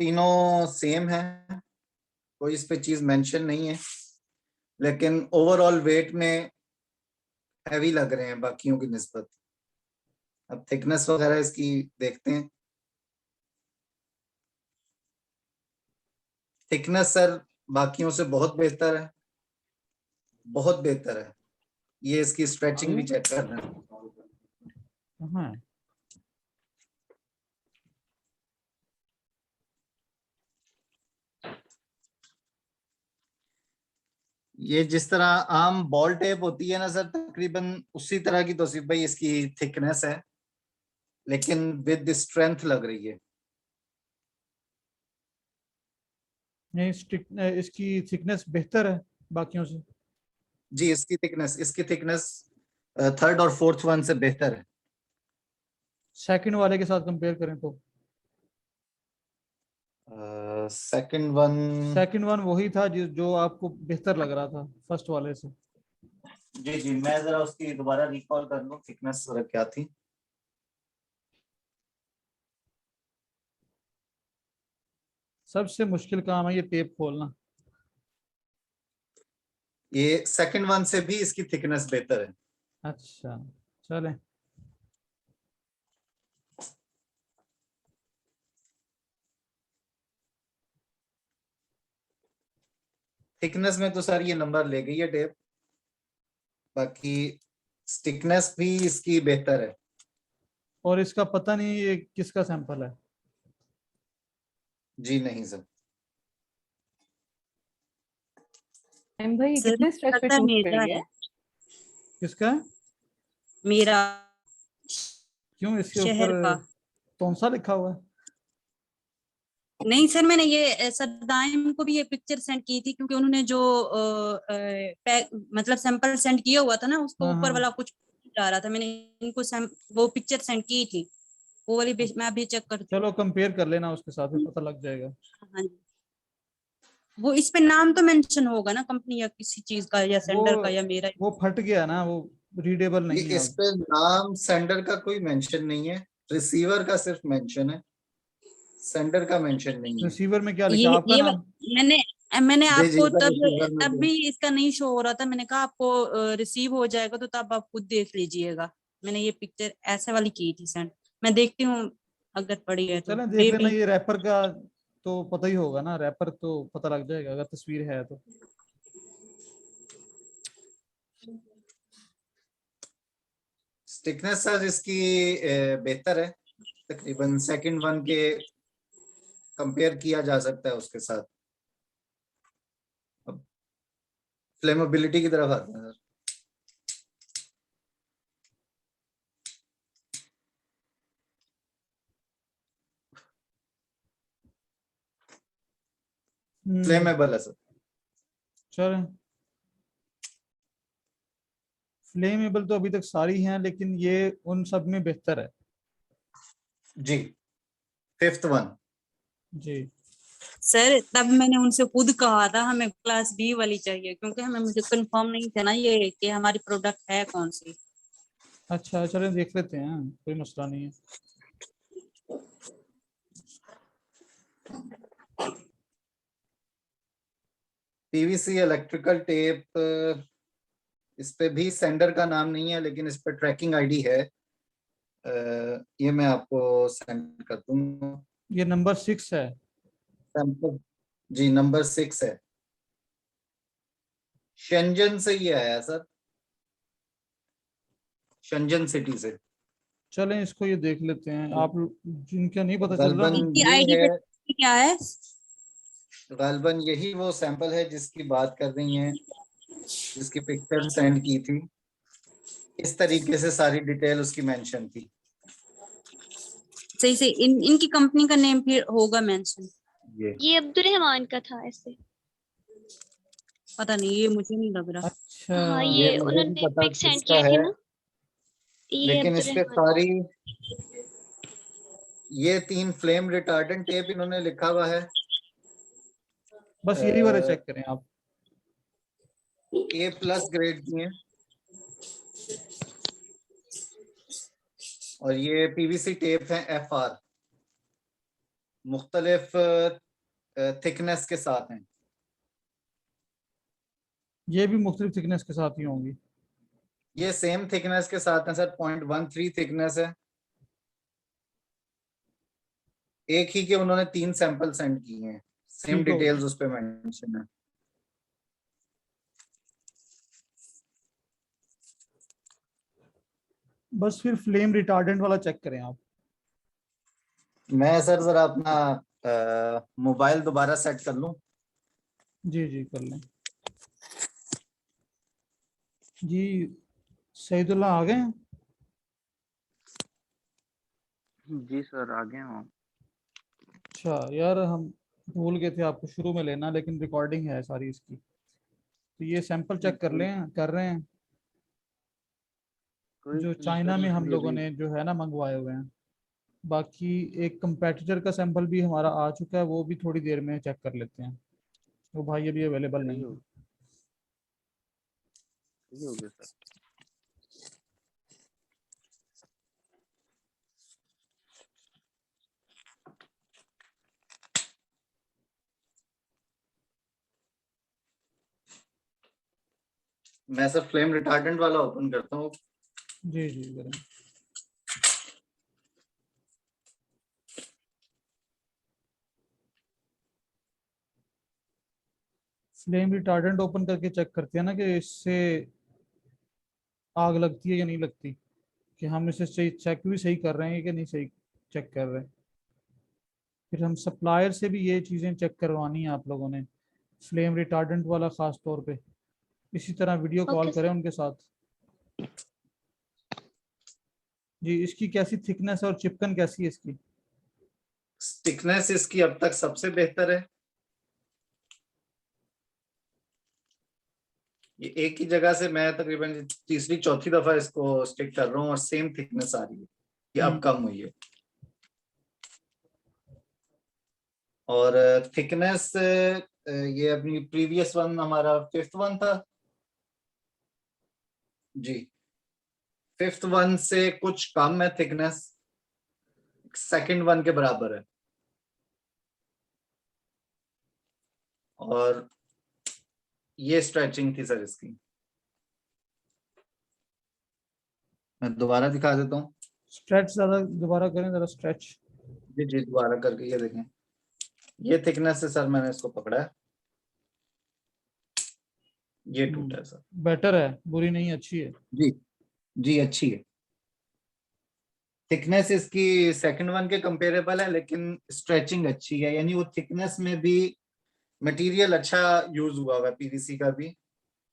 तीनों सेम है, कोई इस पे चीज मेंशन नहीं है, लेकिन ओवरऑल वेट में हैवी लग रहे हैं बाकियों की निस्बत। अब थिकनेस वगैरह इसकी देखते हैं। थिकनेस सर बाकियों से बहुत बेहतर है, बहुत बेहतर है। ये इसकी स्ट्रेचिंग भी चेक कर रहे हैं। कहाँ है? ये जिस तरह आम बॉल टेप होती है ना सर, तकरीबन उसी तरह की तौसीफ भाई इसकी थिकनेस है, लेकिन विद स्ट्रेंथ लग रही है। नहीं, इसकी थिकनेस बेहतर है बाकियों से। जी, इसकी थिकनेस थर्ड और फोर्थ वन से बेहतर है। सेकंड वाले के साथ कंपेयर करें तो सेकंड वन वही था जो आपको बेहतर लग रहा था फर्स्ट वाले से। जी जी, मैं जरा उसकी दोबारा रिकॉल कर लूं, थिकनेस जरा क्या थी। सबसे मुश्किल काम है ये टेप खोलना। ये सेकंड वन से भी इसकी थिकनेस बेहतर है। अच्छा, चलें। थिकनेस में तो सर ये नंबर ले गई है टेप, बाकी स्टिकनेस भी इसकी बेहतर है। और इसका पता नहीं ये किसका सैंपल है। जी नहीं सर। भाई सर, कितने स्ट्रेच पे लगता है शूट मेरा करी है? है, किसका है? मेरा क्यों इसके शहर ऊपर का। तौंसा लिखा हुआ है? नहीं सर, मैंने ये सरदाइम को भी ये पिक्चर सेंड की थी, क्योंकि उन्होंने जो मतलब सैंपल सेंड किया हुआ था ना, उसको हाँ, ऊपर हाँ। वाला कुछ जा रहा था। मैंने इनको वो पिक्चर सेंड की थी, वो वाली मैं अभी चेक करती चलो कंपेयर कर लेना उसके साथ, ही पता लग जाएगा। हूँ। हाँ जी, वो इस पे नाम तो मेंशन होगा ना कंपनी या किसी चीज का, या सेंडर का या मेरा। वो फट गया ना, वो रीडेबल ये नहीं है इस अब। पे नाम सेंडर का कोई मेंशन नहीं है, रिसीवर का सिर्फ मेंशन है, सेंडर का मेंशन नहीं है। रिसीवर में क्या लिखा है आपका ये नाम? मैंने मैंने जी जी आपको सर, तब रिसीवर में तब तो- भी इसका नहीं शो हो रहा था। मैंने कहा आपको रिसीव हो जाएगा तो तब आप खुद देख लीजिएगा। मैंने ये पिक्चर ऐसे वाली की थी सेंड, मैं देखती हूँ अगर पड़ी है तो। चलें देख लेना, Maybe- ये रैपर का तो पता ही होगा ना, रैपर तो पता लग जाएगा अगर तस्वीर है तो। स्टिकनेस सर इसकी बेहतर है, तकरीबन सेकंड वन के कंपेयर किया जा सकता है उसके साथ। अब फ्लेमेबिलिटी की तरफ आते हैं सर। फ्लेमेबल है सर। चलें, फ्लेमेबल तो अभी तक सारी हैं, लेकिन ये उन सब में बेहतर है। जी, फिफ्थ वन। जी। सर, तब मैंने उनसे खुद कहा था हमें क्लास बी वाली चाहिए, क्योंकि मुझे कंफर्म नहीं था ना ये कि हमारी प्रोडक्ट है कौन सी। अच्छा, चलें देख लेते हैं, कोई मसला नहीं है। पीवीसी इलेक्ट्रिकल टेप, इस पे भी सेंडर का नाम नहीं है, लेकिन इस पे ट्रैकिंग आईडी है। ये मैं आपको सेंड कर दूंगा। ये नंबर 6 है। सैंपल जी नंबर 6 है। शेंजन से ये आया सर, शेंजन सिटी से। चलें इसको ये देख लेते हैं। आप जिनका नहीं पता चल रहा गलबन ना, इनकी ये आईडी है। क्या है? गालबन यही वो सैंपल है जिसकी बात कर रही हैं, जिसकी पिक्चर सेंड की थी। इस तरीके से सारी डिटेल उसकी मेंशन थी। सही से इनकी कंपनी का नेम फिर होगा मेंशन? ये अब्दुल रहमान का था ऐसे। पता नहीं, ये मुझे नहीं लग रहा। अच्छा हाँ ये ये मुझे भी उन्होंने पता पिक सेंड किसका की थी है, ना, ये लेकिन अब्दुल इस पे रहमान। सारी ये 3 फ्लेम रिटार्डेंट टेप इन्होंने लिखा हुआ है। बस यही वाले चेक करें आप। A+ ग्रेड की हैं और ये पीवीसी टेप है FR, मुख्तलिफ थिकनेस के साथ हैं। ये भी मुख्तलिफ थिकनेस के साथ ही होंगी। ये सेम थिकनेस के साथ हैं सर, 0.13 थिकनेस है। एक ही के उन्होंने 3 सैंपल सेंड किए हैं, सेम ठीक हो डिटेल्स उस पे मेंशन है। बस फिर फ्लेम रिटार्डेंट वाला चेक करें आप। मैं सर जरा अपना मोबाइल दोबारा सेट कर लूं। जी जी कर लें। जी सईदुल्लाह आ गए हैं? जी सर आ गए हम। अच्छा यार, हम भूल गए थे आपको शुरू में लेना, लेकिन रिकॉर्डिंग है सारी इसकी, तो ये सैंपल चेक कर लें, कर रहे हैं कोई जो नहीं चाइना सर, में हम अभी लोगों अभी ने जो है ना मंगवाए हुए हैं। बाकी एक कंपेटिटर का सैंपल भी हमारा आ चुका है, वो भी थोड़ी देर में चेक कर लेते हैं। वो भाई अभी अवेलेबल सही नहीं हो है। सही हो गया सर। मैं सर फ्लेम रिटार्डेंट वाला ओपन करता हूँ। जी जी करें। फ्लेम रिटार्डेंट ओपन करके चेक करते हैं ना कि इससे आग लगती है या नहीं लगती, कि हम इसे सही चेक भी सही कर रहे हैं कि नहीं सही चेक कर रहे हैं। फिर हम सप्लायर से भी ये चीज़ें चेक करवानी है आप लोगों ने, फ्लेम रिटार्डेंट वाला ख़ास तौर पे। इसी तरह वीडियो कॉल ओके करें उनके साथ। जी इसकी कैसी थिकनेस और चिपकन कैसी है इसकी? थिकनेस इसकी अब तक सबसे बेहतर है। ये एक ही जगह से मैं तकरीबन तीसरी चौथी दफा इसको स्टिक कर रहा हूँ और सेम थिकनेस आ रही है। ये अब कम हुई है। और थिकनेस ये अपनी प्रीवियस वन हमारा 5th वन था जी, 5th वन से कुछ कम है थिकनेस, 2nd वन के बराबर है। और ये स्ट्रेचिंग थी सर इसकी। मैं दोबारा दिखा देता हूँ। स्ट्रेच ज़्यादा दोबारा करें ज़रा, स्ट्रेच। जी जी दोबारा करके ये देखें, ये थिकनेस से सर मैंने इसको पकड़ा है, ये टूटा है सर। बेटर है, बुरी नहीं, अच्छी है। जी जी अच्छी है। थिकनेस इसकी 2nd वन के कंपेरेबल है, लेकिन स्ट्रेचिंग अच्छी है, यानी वो थिकनेस में भी मटेरियल अच्छा यूज हुआ हुआ है, पीवीसी का भी।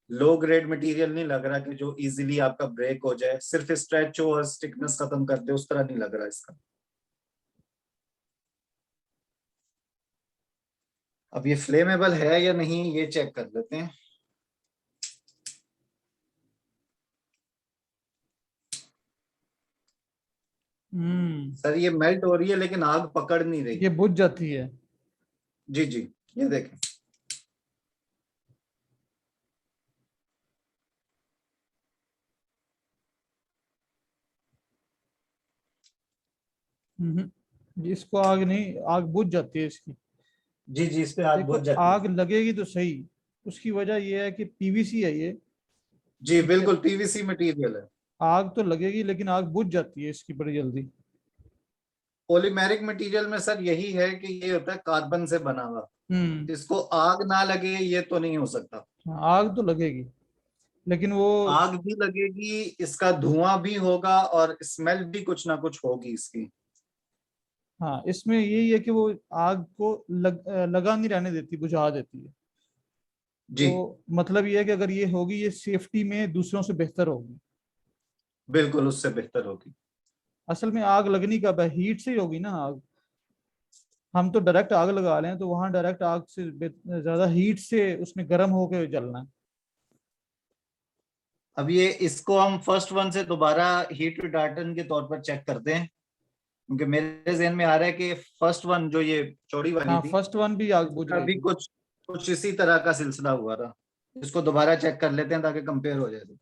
लो ग्रेड मटेरियल नहीं लग रहा कि जो इजीली आपका ब्रेक हो जाए, सिर्फ स्ट्रेच हो और थिकनेस खत्म कर दे, उस तरह नहीं लग रहा इसका। अब ये फ्लेमेबल है या नहीं ये चेक कर लेते हैं। सर ये मेल्ट हो रही है लेकिन आग पकड़ नहीं रही। ये बुझ जाती है। जी जी ये देखें, इसको आग नहीं, आग बुझ जाती है इसकी। जी जी इस पे आग देखो बुझ जाती है। आग लगेगी तो सही, उसकी वजह यह है कि पीवीसी है ये। जी बिल्कुल पीवीसी मटेरियल है। आग तो लगेगी लेकिन आग बुझ जाती है इसकी बड़ी जल्दी। पॉलीमेरिक मटेरियल में सर यही है कि ये होता है कार्बन से बना हुआ, इसको आग ना लगे ये तो नहीं हो सकता। आग तो लगेगी लेकिन वो आग भी लगेगी, इसका धुआं भी होगा और स्मेल भी कुछ ना कुछ होगी इसकी। हाँ, इसमें यही है कि वो आग को लगा नहीं रहने देती, बुझा देती है। जी तो मतलब ये है कि अगर ये होगी, ये सेफ्टी में दूसरों से बेहतर होगी। बिल्कुल, उससे बेहतर होगी। असल में आग लगनी कब है, हीट से ही होगी ना आग। हम तो डायरेक्ट आग लगा लें, तो वहां डायरेक्ट आग से ज्यादा हीट से उसमें गर्म होकर जलना है। अब ये इसको हम फर्स्ट वन से दोबारा हीट रिटार्डेंट के तौर पर चेक करते हैं, क्योंकि मेरे जहन में आ रहा है कि फर्स्ट वन जो ये चौड़ी वाली हाँ, थी, फर्स्ट वन भी आग बुझ इसका गई भी थी। कुछ कुछ इसी तरह का सिलसिला हुआ था। इसको दोबारा चेक कर लेते हैं ताकि कंपेयर हो जाए।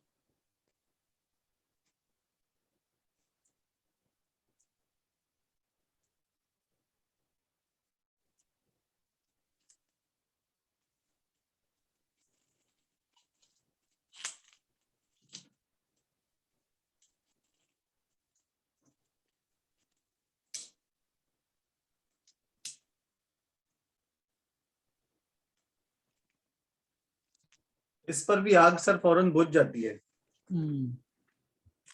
इस पर भी आग सर फौरन बुझ जाती है।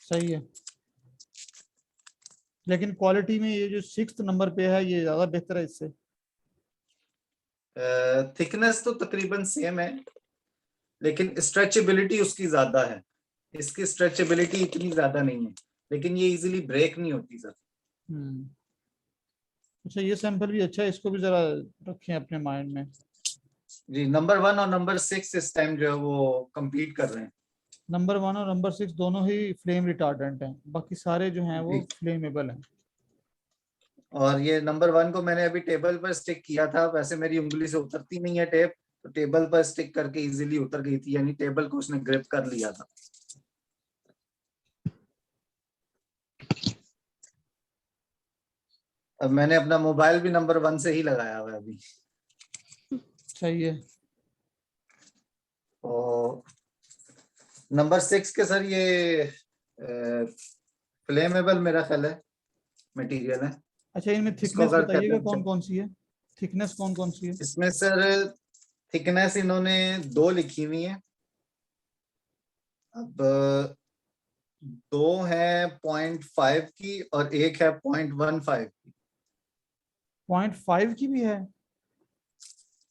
सही है, लेकिन क्वालिटी में ये जो 6th नंबर पे है ये ज्यादा बेहतर है इससे। थिकनेस तो तकरीबन सेम है, लेकिन स्ट्रेचेबिलिटी उसकी ज्यादा है। इसकी स्ट्रेचेबिलिटी इतनी ज्यादा नहीं है, लेकिन ये इजीली ब्रेक नहीं होती सर। अच्छा, ये सैंपल भी अच्छा है, इसको भी जरा रखें अपने माइंड में। जी, नंबर 1 और नंबर 6 इस टाइम जो है वो कंप्लीट कर रहे हैं। नंबर 1 और नंबर 6 दोनों ही फ्लेम रिटार्डेंट हैं, बाकी सारे जो हैं वो जी, फ्लेमेबल हैं। और ये नंबर 1 को मैंने अभी टेबल पर स्टिक किया था। वैसे मेरी उंगली से उतरती नहीं है टेप, तो टेबल पर स्टिक करके इजीली उतर गई थी, यानी टेबल को उसने ग्रिप कर लिया था। अब मैंने अपना मोबाइल भी नंबर 1 से ही लगाया हुआ है अभी। सही है। तो नंबर 6 के सर ये फ्लेमेबल मेरा ख्याल है मटेरियल है। अच्छा, इनमें इसको थिकनेस अगर कहते बताइएगा हैं कौन कौन सी है, थिकनेस कौन कौन सी है? इसमें सर थिकनेस इन्होंने 2 लिखी हुई है। अब 2 है 0.5 की और एक है 0.15 की। 0.5 की भी है?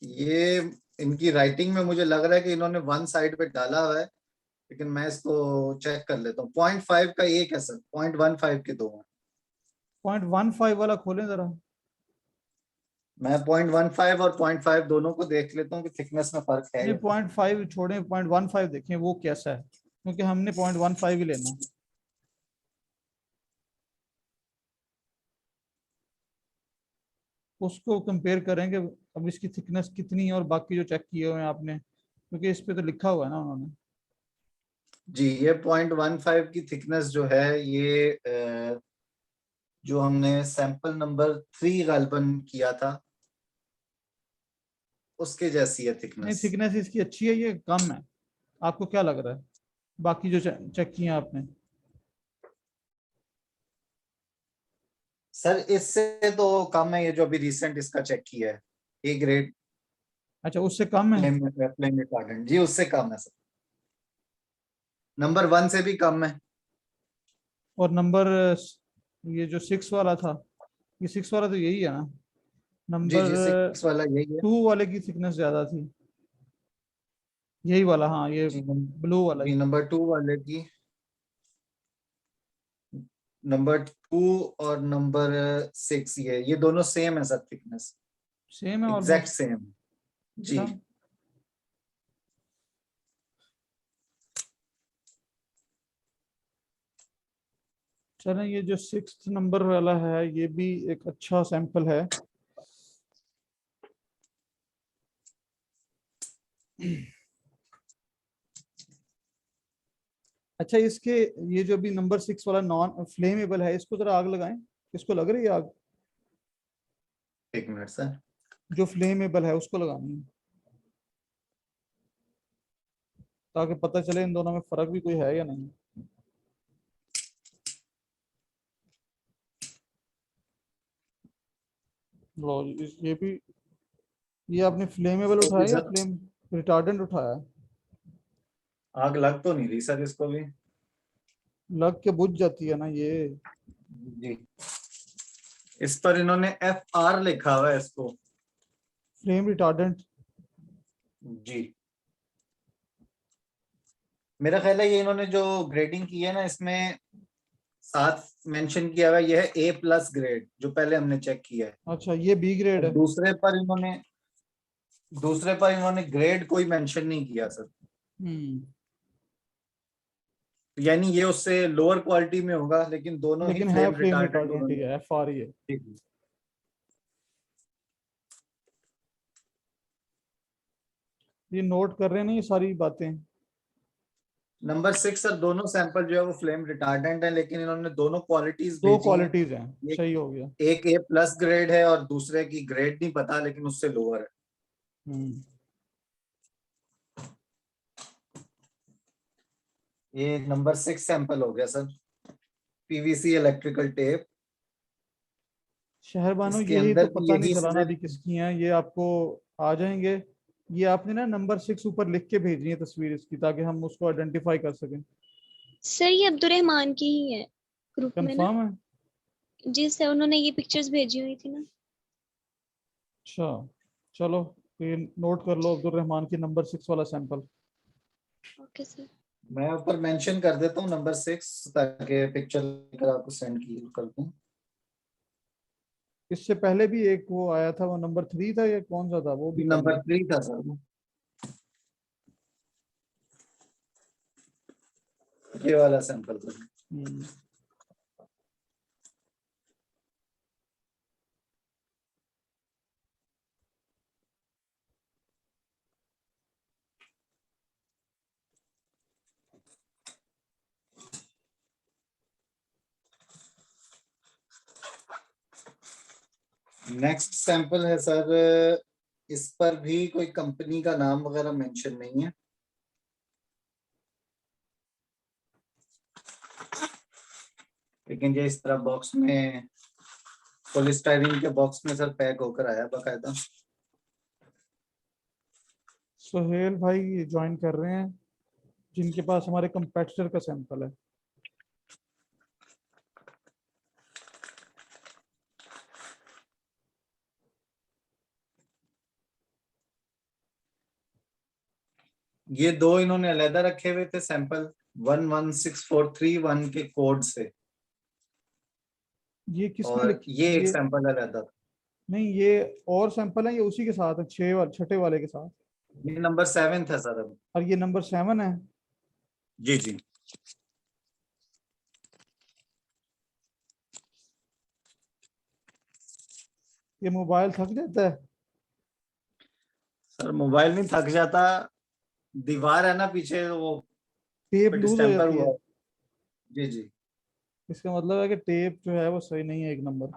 ये इनकी राइटिंग में मुझे लग रहा है कि इन्होंने 1 साइड पे डाला हुआ है, लेकिन मैं इसको चेक कर लेता हूँ। 0.5 का एक है सर, 0.15 के 2 है। 0.15 वाला खोलें जरा। मैं 0.15 और 0.5 दोनों को देख लेता हूँ कि थिकनेस में फर्क है नहीं, या 0.5 छोड़ें, 0.15 देखें वो कैसा है, क्योंकि हमने 0.15 ही लेना है। उसको कंपेयर करेंगे अब इसकी थिकनेस कितनी है और बाकी जो चेक किए हुए हैं आपने, क्योंकि इस पे तो लिखा हुआ है ना उन्होंने। जी। ये 0.15 की थिकनेस जो है ये जो हमने सैंपल नंबर 3 गालबन किया था उसके जैसी है नहीं, थिकनेस। थिकनेस इसकी अच्छी है, ये कम है? आपको क्या लग रहा है बाकी जो चेक किए आपने? सर इससे तो कम है, ये जो अभी रिसेंट इसका चेक किया है, ए ग्रेड अच्छा, उससे कम है? Flame retardant. जी उससे कम है सर, नंबर 1 से भी कम है। और नंबर ये जो 6 वाला था, ये 6 वाला तो यही है ना? जी नंबर जी 6 वाला यही है। 2 वाले की थिकनेस ज्यादा थी, यही वाला, हाँ ये जी ब्लू वाला जी ही। नंबर 2 वाले की, नंबर 2 और नंबर 6 ये दोनों सेम है सर थिकनेस, सेम है एग्जैक्ट ऑलमोस्ट। सेम। जी अच्छा, चलें, ये जो 6th नंबर वाला है ये भी एक अच्छा सैंपल है। अच्छा, इसके ये जो भी नंबर 6 वाला नॉन फ्लेमेबल है, इसको जरा आग लगाएं। इसको लग रही है आग? एक मिनट सर। जो फ्लेमेबल है उसको लगानी है, ताकि पता चले इन दोनों में फर्क भी कोई है या नहीं। लो, ये भी, ये आपने फ्लेमेबल इसको भी उठाया या सर फ्लेम रिटार्डेंट उठाया? आग लग तो नहीं रही सर इसको भी। लग के बुझ जाती है ना ये। जी इस पर इन्होंने FR लिखा हुआ है इसको। Flame retardant. जी, मेरा ख्याल है ये इन्होंने जो ग्रेडिंग की है ना, इसमें साथ मेंशन किया हुआ है, ये है A+ ग्रेड जो पहले हमने चेक किया है। अच्छा, ये बी ग्रेड है। दूसरे पर इन्होंने ग्रेड कोई मेंशन नहीं किया सर। यानी ये उससे लोअर क्वालिटी में होगा, लेकिन दोनों ही लेकिन है फ्लेम फ्लेम रिटार्डेंट रिटार्डेंट ही है, FR ही है। ये नोट कर रहे हैं ना ये सारी बातें। नंबर 6 सर, दोनों सैंपल जो है वो फ्लेम रिटार्डेंट है, लेकिन इन्होंने दोनों क्वालिटीज दो भेजी हैं। क्वालिटीज हैं, एक सही हो गया। एक A+ ग्रेड है और दूसरे की ग्रेड नहीं पता, लेकिन उससे लोअर है। ये नंबर 6 सैंपल हो गया sir, PVC electrical tape. Shaharbano इसके यही तो अंदर पता नहीं यही चला ना चीजें अभी किसकी हैं, ये आपको आ जाएंगे। ये आपने ना नंबर 6 ऊपर लिख के भेजी है तस्वीर इसकी, ताकि हम उसको आइडेंटिफाई कर सकें। सर ये अब्दुर्रहमान की ही है ग्रुप में ना। कंफर्म है? जी सर, उन्होंने ये पिक्चर्स भेजी हुई थी ना। अच्छा चलो, ये नोट कर लो, अब्दुल रहमान की नंबर 6 वाला सैंपल। Okay sir. मैं ऊपर मेंशन कर देता हूँ नंबर 6, ताकि पिक्चर लेकर आपको सेंड कर दूं। इससे पहले भी एक वो आया था, वो नंबर 3 था या कौन सा था, वो भी कर नंबर लो। 3 था सर, ये वाला सैंपल था। हम्म। नेक्स्ट सैंपल है सर, इस पर भी कोई कंपनी का नाम वगैरह मेंशन नहीं है, लेकिन ये इस तरह बॉक्स में, पॉलीस्टाइरीन के बॉक्स में सर पैक होकर आया बाकायदा। सुहेल भाई ज्वाइन कर रहे हैं, जिनके पास हमारे कंपेटिटर का सैंपल है। ये दो इन्होंने अलहदा रखे हुए थे सैंपल 116431 के कोड से, ये किसने और लिखी ये एक ये? सैंपल अलहदा था। नहीं, ये और सैंपल है, ये उसी के साथ है, 6 वाले के साथ। ये नंबर 7 था सर। अब और ये नंबर 7 है। जी जी, ये मोबाइल थक जाता है। सर मोबाइल नहीं थक जाता, दीवार है ना पीछे, वो टेप लूज हो डिस्टेंपर जाती है। हुआ। जी जी इसका मतलब है कि टेप जो है वो सही नहीं है, एक नंबर।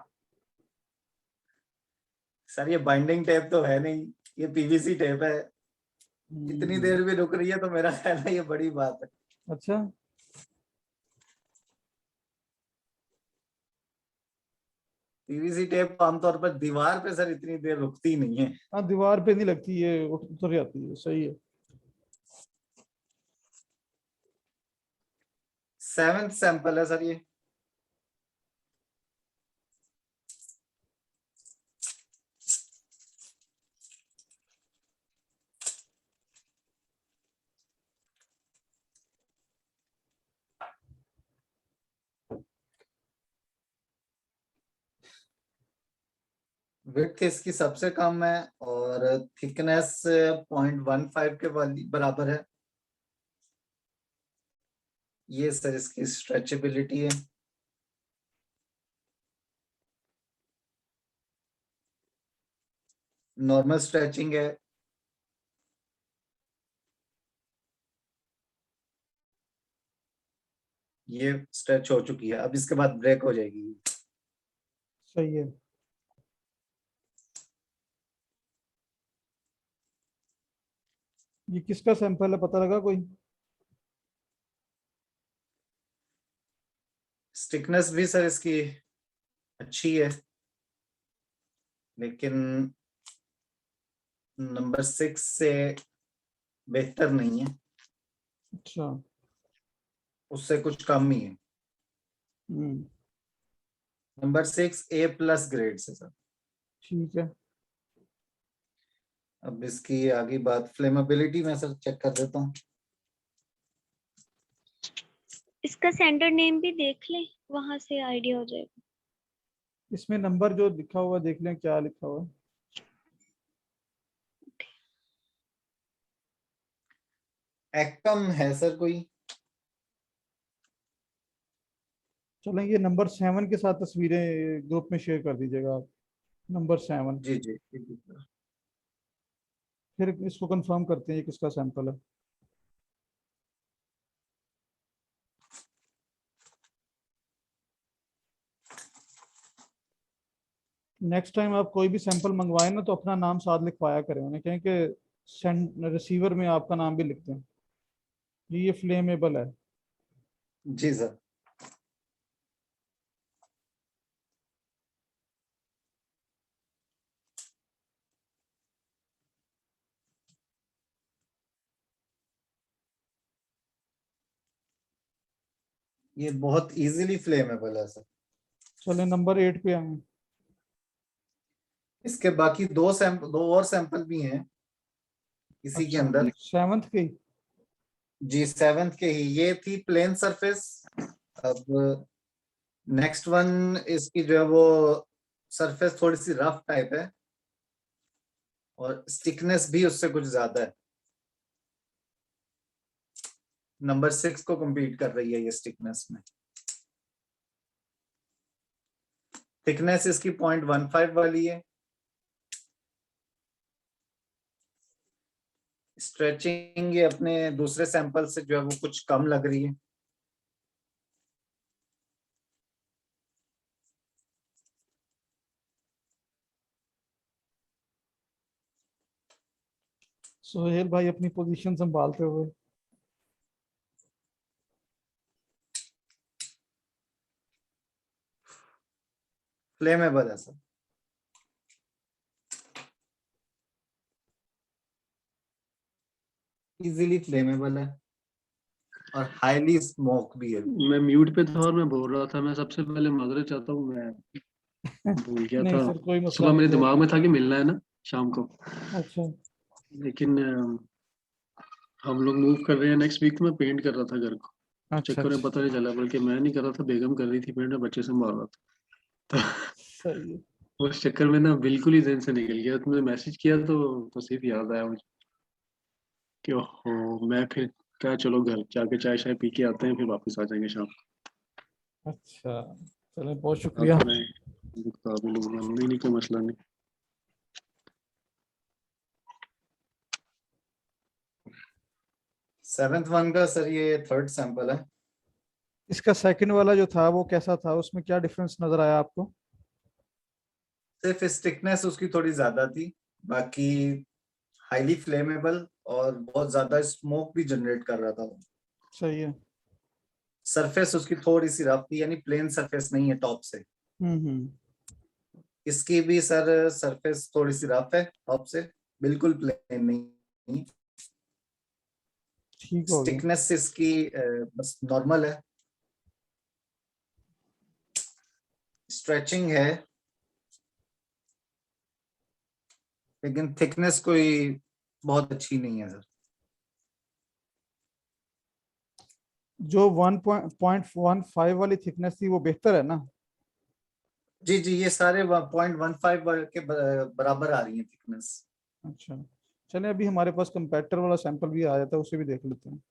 सर, ये बाइंडिंग टेप तो है नहीं, ये PVC टेप है। इतनी हम्म। देर भी रुक रही है तो मेरा ख्याल है ये बड़ी बात है। अच्छा, PVC टेप आमतौर पर दीवार पे सर इतनी देर रुकती नहीं है। हाँ दीवार पे नहीं लगती, ये उतर जाती है, सही है। 7th सैंपल है सर ये। विड्थ इसकी सबसे कम है और थिकनेस 0.15 के बराबर है। ये सर इसकी स्ट्रेचेबिलिटी है। नॉर्मल स्ट्रेचिंग है। ये स्ट्रेच हो चुकी है, अब इसके बाद ब्रेक हो जाएगी। सही है। ये किसका सैंपल है, पता लगा कोई? स्टिकनेस भी सर इसकी अच्छी है, लेकिन नंबर 6 से बेहतर नहीं है, अच्छा। उससे कुछ कम ही है। हम्म। नंबर 6 A+ ग्रेड से सर। ठीक है, अब इसकी आगे बात फ्लेमेबिलिटी में सर चेक कर देता हूँ। इसका सेंटर नेम भी देख ले, वहां से आइडिया हो जाएगा। इसमें नंबर जो लिखा हुआ है, देख लें क्या लिखा हुआ है। एक्टम है सर कोई? चलें, ये नंबर 7 के साथ तस्वीरें ग्रुप में शेयर कर दीजिएगा आप। नंबर 7, जी जी ठीक है सर। फिर इसको कंफर्म करते हैं ये किसका सैंपल है। नेक्स्ट टाइम आप कोई भी सैंपल मंगवाएं ना, तो अपना नाम साथ लिखवाया करें उन्हें, कहें कि सेंड रिसीवर में आपका नाम भी लिखते हैं, ये फ्लेमेबल है। जी सर। ये बहुत इजीली फ्लेमेबल है सर। चलें नंबर 8 पे आए। इसके बाकी दो और सैंपल भी हैं इसी के अच्छा, अंदर। 7th के। जी 7th के ही। ये थी प्लेन सरफेस। अब नेक्स्ट वन इसकी जो है वो सरफेस थोड़ी सी रफ टाइप है और स्टिकनेस भी उससे कुछ ज्यादा है। नंबर 6 को compete कर रही है ये स्टिकनेस में। थिकनेस इसकी 0.15 वाली है। स्ट्रेचिंग ये अपने दूसरे सैंपल से जो है वो कुछ कम लग रही है। सोहेल भाई अपनी पोजीशन संभालते हुए। फ्लेमेबल है सर। इजीली फ्लेमेबल है और हाईली स्मोक भी है। मैं म्यूट पे था और मैं बोल रहा था। मैं सबसे पहले माजरत चाहता हूँ, मैं भूल गया नहीं था। सर, कोई मसला सुबह नहीं, मेरे जो दिमाग में था कि मिलना है ना शाम को, अच्छा लेकिन हम लोग मूव कर रहे हैं नेक्स्ट वीक। में पेंट कर रहा था घर को, अच्छा चक्कर में अच्छा, पता नहीं चला, बल्कि मैं नहीं कर रहा था, बेगम कर रही थी पेंट, मैं बच्चे संभाल रहा था। सही है। तो उस चक्कर में ना बिल्कुल ही जहन से निकल गया। तुमने मैसेज किया तो सिर्फ याद आया मुझे कि ओहो, मैं फिर क्या, चलो घर जाके चाय शाय पी के आते हैं, फिर वापस आ जाएंगे शाम अच्छा, चलें, बहुत को। शुक्रिया। अब मैं भुगता भी लूंगा, नहीं कोई मसला नहीं। 7th वन का सर ये 3rd सैंपल है। इसका सेकंड वाला जो था वो कैसा था, उसमें क्या डिफरेंस नजर आया आपको? सिर्फ स्टिकनेस उसकी थोड़ी ज्यादा थी, बाकी हाईली फ्लेमेबल और बहुत ज्यादा स्मोक भी जनरेट कर रहा था वो। सही है। सरफेस उसकी थोड़ी सी रफ थी, यानी प्लेन सरफेस नहीं है टॉप से। हम्म। इसकी भी सर सरफेस थोड़ी सी रफ है टॉप से, बिल्कुल प्लेन नहीं। ठीक हो गया। थिकनेस इसकी बस नॉर्मल है। स्ट्रेचिंग है लेकिन थिकनेस कोई बहुत अच्छी नहीं है सर। जो 1.15 वाली थिकनेस थी वो बेहतर है ना? जी जी, ये सारे 0.15 के बराबर आ रही है थिकनेस। अच्छा, चलें, अभी हमारे पास कंपैरेटर वाला सैंपल भी आ जाता है, उसे भी देख लेते हैं।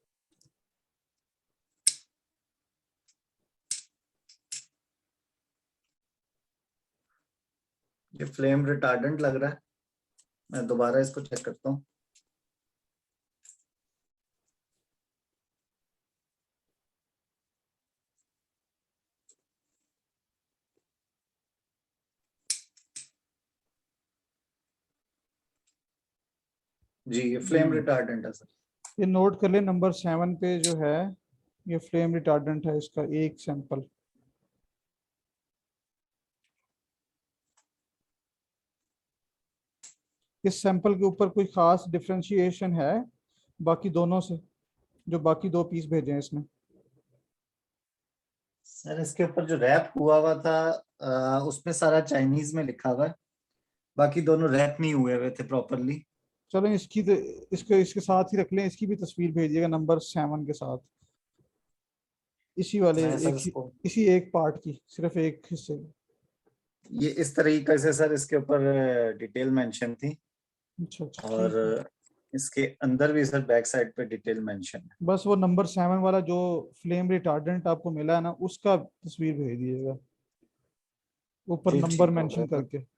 ये फ्लेम रिटार्डेंट लग रहा है, मैं दोबारा इसको चेक करता हूँ। जी ये फ्लेम रिटार्डेंट है सर। ये नोट कर ले, नंबर 7 पे जो है ये फ्लेम रिटार्डेंट है, इसका एक सैंपल। इस सैंपल के ऊपर कोई खास डिफरेंशिएशन है बाकी दोनों से, जो बाकी दो पीस भेजे हैं इसने? सर इसके ऊपर जो रैप हुआ हुआ था उसमें सारा चाइनीज में लिखा हुआ है, बाकी दोनों रैप नहीं हुए हुए थे प्रॉपरली। चलो इसकी तो इसके इसके साथ ही रख लें, इसकी भी तस्वीर भेजिएगा नंबर 7 के साथ, इसी वाले मैं सर एक ही, इसको इसी एक पार्ट की, सिर्फ एक हिस्से की। ये इस तरीके से सर इसके ऊपर डिटेल मेंशन थी, अच्छा अच्छा ठीक और है। इसके अंदर भी सर बैक साइड पे डिटेल मेंशन है। बस वो नंबर 7 वाला जो फ्लेम रिटार्डेंट आपको मिला है ना, उसका तस्वीर भेज दीजिएगा ऊपर जी नंबर ठीक हो मेंशन गया सर। करके।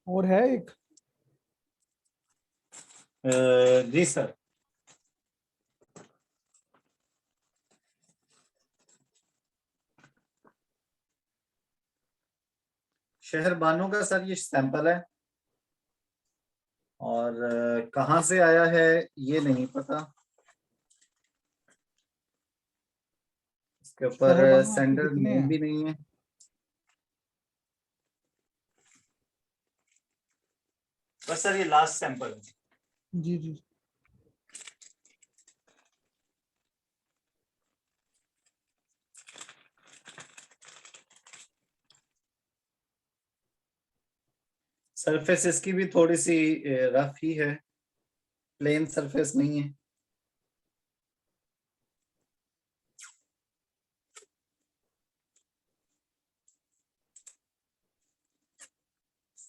और है एक, जी सर। शहर बानो का सर ये सैंपल है, और कहाँ से आया है ये नहीं पता। इसके ऊपर शहर बानो आपके सेंडर कितने नेम हैं? भी नहीं है। बस सर ये लास्ट सैंपल है। जी जी। सरफेस इसकी भी थोड़ी सी रफ ही है, प्लेन सरफेस नहीं है।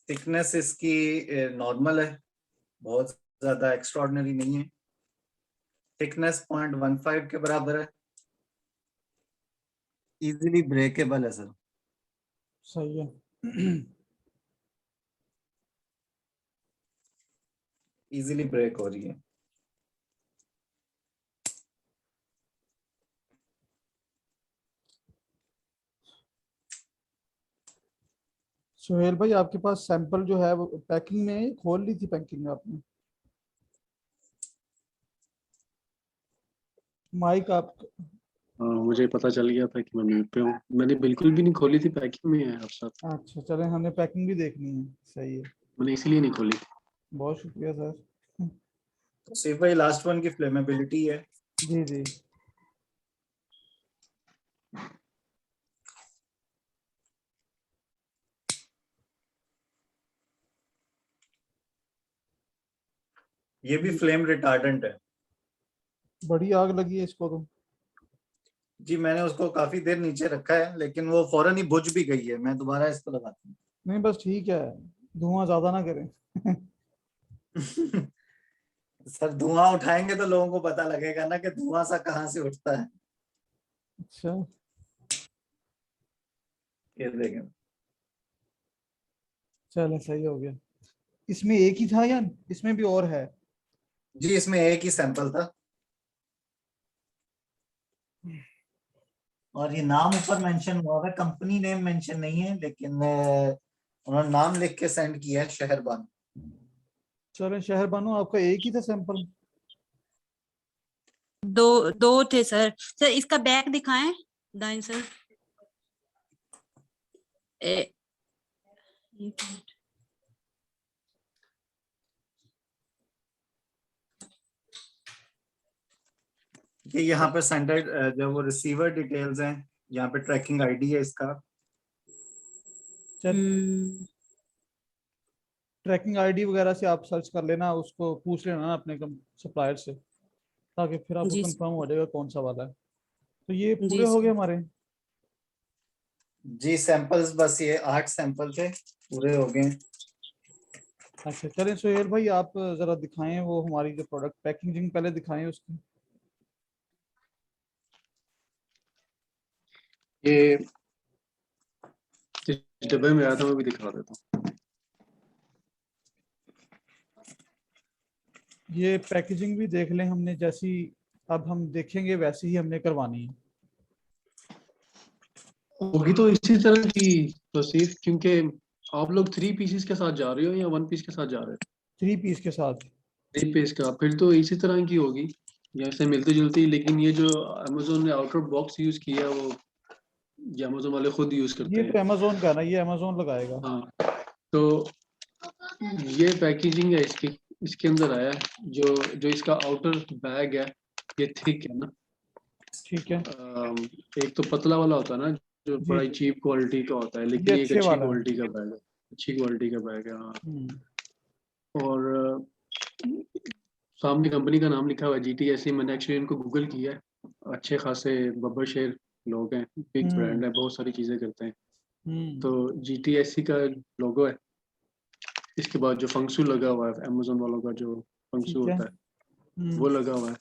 थिकनेस इसकी नॉर्मल है, बहुत ज्यादा एक्स्ट्रॉर्डिनरी नहीं है। थिकनेस 0.15 के बराबर है। इजीली ब्रेकेबल है सर। सही है। इजीली ब्रेक हो रही है। सुहेल भाई आपके पास सैंपल जो है वो पैकिंग में है, खोल ली थी पैकिंग में आपने? माइक आप, हाँ, मुझे पता चल गया था कि मैं म्यूट पे हूँ। मैंने बिल्कुल भी नहीं खोली थी, पैकिंग में है आप साथ। अच्छा चलें, हमने पैकिंग भी देखनी है। सही है, मैंने इसीलिए नहीं खोली थी। बहुत शुक्रिया सर। तो सिर्फ वही लास्ट वन की फ्लेमेबिलिटी है। जी जी। ये भी फ्लेम रिटार्डेंट है। बड़ी आग लगी है इसको तो। जी मैंने उसको काफी देर नीचे रखा है, लेकिन वो फौरन ही बुझ भी गई है। मैं दोबारा इसको लगाता हूँ। नहीं बस ठीक है, धुआं ज्यादा ना करें। सर धुआं उठाएंगे तो लोगों को पता लगेगा ना कि धुआं सा कहाँ से उठता है। अच्छा ये देखें। चले, सही हो गया। इसमें एक ही था या इसमें भी और है? जी इसमें एक ही सैंपल था, और ये नाम ऊपर मेंशन हुआ है, कंपनी नेम मेंशन नहीं है, लेकिन उन्होंने नाम लिख के सेंड किया है, शहर बानो। चले, शहर बानो आपका एक ही था सैंपल? दो दो थे सर। सर इसका बैक दिखाएं दाइन सर। एक मिनट। ये यहाँ पे सेंडर जो वो रिसीवर डिटेल्स हैं, यहाँ पे ट्रैकिंग आईडी है इसका। हम्म, ट्रैकिंग आईडी वगैरह से आप सर्च कर लेना, उसको पूछ लेना ना अपने सप्लायर से, ताकि फिर आपको जी कंफर्म हो जाएगा कौन सा वाला है। तो ये जी पूरे हो गए सर। हमारे। जी सैंपल्स बस ये 8 सैंपल थे, पूरे हो गए। अच्छा चलें सुहेल भाई, आप जरा दिखाएं वो हमारी जो प्रोडक्ट पैकेजिंग पहले दिखाएं उसकी। ये जिस डब्बे में आया था वो भी दिखा देता हूँ। ये पैकेजिंग भी देख लें हमने, जैसी अब हम देखेंगे वैसी ही हमने करवानी है। होगी तो इसी तरह की तौसीफ, क्योंकि आप लोग 3 पीसेस के साथ जा रहे हो या 1 पीस के साथ जा रहे हो? 3 पीस के साथ। 3 पीस का, फिर तो इसी तरह की होगी या इससे मिलती जुलती। लेकिन ये जो अमेजोन ने आउटर बॉक्स यूज किया है वो ये अमेजोन वाले खुद यूज करते ये हैं। तो अमेजोन का है ना, ये अमेजोन लगाएगा। हाँ, तो ये पैकेजिंग है इसकी, इसके अंदर आया है। जो जो इसका आउटर बैग है ये थिक है ना। ठीक है एक तो पतला वाला होता है ना जो जी बड़ा जी, चीप क्वालिटी का होता है, ये लेकिन ये एक अच्छे अच्छी वाला है। क्वालिटी का बैग है, अच्छी क्वालिटी का बैग है। हाँ, हम्म, और सामने कंपनी का नाम लिखा हुआ है GTSC। मैंने एक्चुअली इनको गूगल किया है, अच्छे खासे बब्बर शेर लोग हैं, बिग ब्रांड है, बहुत सारी चीज़ें करते हैं। तो हम्म, GTSC का लोगो है। इसके बाद जो फंक्शु लगा हुआ है अमेजोन वालों का, जो फंक्शु ठीक है। होता है वो लगा हुआ है।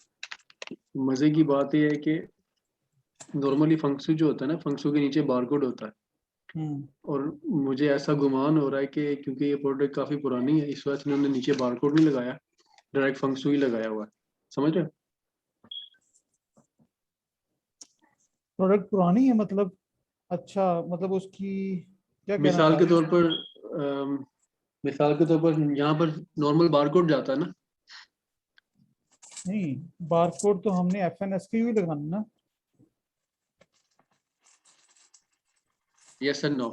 मज़े की बात यह है कि नॉर्मली फंक्शु जो होता है ना, फंक्शु के नीचे बारकोड होता है। हम्म, और मुझे ऐसा गुमान हो रहा है कि क्योंकि ये प्रोडक्ट काफ़ी पुरानी है, इस वजह से उन्होंने नीचे बारकोड नहीं लगाया, डायरेक्ट फंक्शु ही लगाया हुआ है। समझ रहे हो? प्रोडक्ट पुरानी है मतलब? अच्छा, मतलब उसकी क्या कहना मिसाल चाह के रहे तौर हैं? पर मिसाल के तौर पर यहाँ पर नॉर्मल बारकोड जाता है ना। नहीं, बारकोड तो हमने FNS की ही लगाना ना। Yes and no.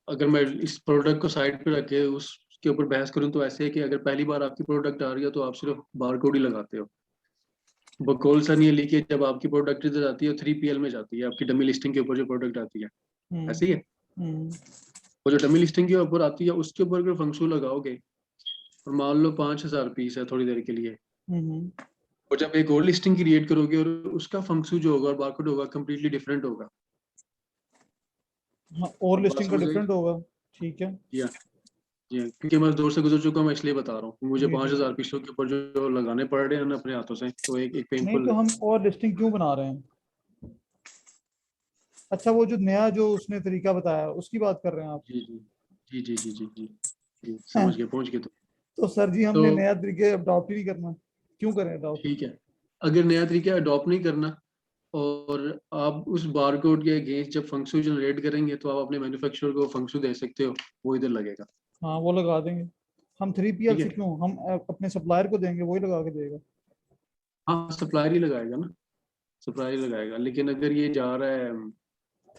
अगर मैं इस प्रोडक्ट को साइड पे रखे उसके ऊपर बहस करूं तो ऐसे है कि अगर पहली बार आपकी प्रोडक्ट आ रही है तो आप सिर्फ बारकोड ही लगाते हो। बकौल सन ये लिखिए, जब आपकी प्रोडक्ट इधर आती है 3PL में जाती है, आपकी डमी लिस्टिंग के ऊपर जो प्रोडक्ट आती है, हम्म, ऐसी है। हम्म, वो जो डमी लिस्टिंग के ऊपर आती है उसके ऊपर अगर फंक्शू लगाओगे और मान लो 5,000 पीस है थोड़ी देर के लिए, हम्म, और जब एक और लिस्टिंग क्रिएट करोगे और उसका फंक्शू जो होगा और बारकोड होगा कम्प्लीटली डिफरेंट होगा। हाँ, और अब बात लिस्टिंग का समझ आई? डिफरेंट होगा। ठीक है। जी हाँ, जी हाँ, क्योंकि मैं उस दौर से गुजर चुका हूँ, मैं इसलिए बता रहा हूँ। मुझे जी जी, 5,000 पीसों के ऊपर जो लगाने पड़ रहे हैं ना अपने हाथों से, तो एक एक नहीं पेनफुल तो है। हम और लिस्टिंग क्यों बना रहे हैं? अच्छा, वो जो नया जो उसने तरीका बताया उसकी बात कर रहे हैं आप? जी जी जी जी जी जी जी जी, समझ गए, पहुंच गए। तो सर जी, तो हमने नया तरीके अडॉप्ट ही नहीं करना, क्यों करें अडॉप्ट? ठीक है, अगर नया तरीका अडॉप्ट नहीं करना और आप उस बारकोड के अगेंस्ट जब फंक्शु जनरेट करेंगे तो आप अपने मैन्युफैक्चरर को फंक्शु दे सकते हो, वो इधर लगेगा। हाँ, वो लगा देंगे। हम 3PL ठीक से है, क्यों, हम अपने सप्लायर को देंगे, वही लगा के देगा। हाँ सप्लायर ही लगाएगा ना, सप्लायर ही लगाएगा। लेकिन अगर ये जा रहा है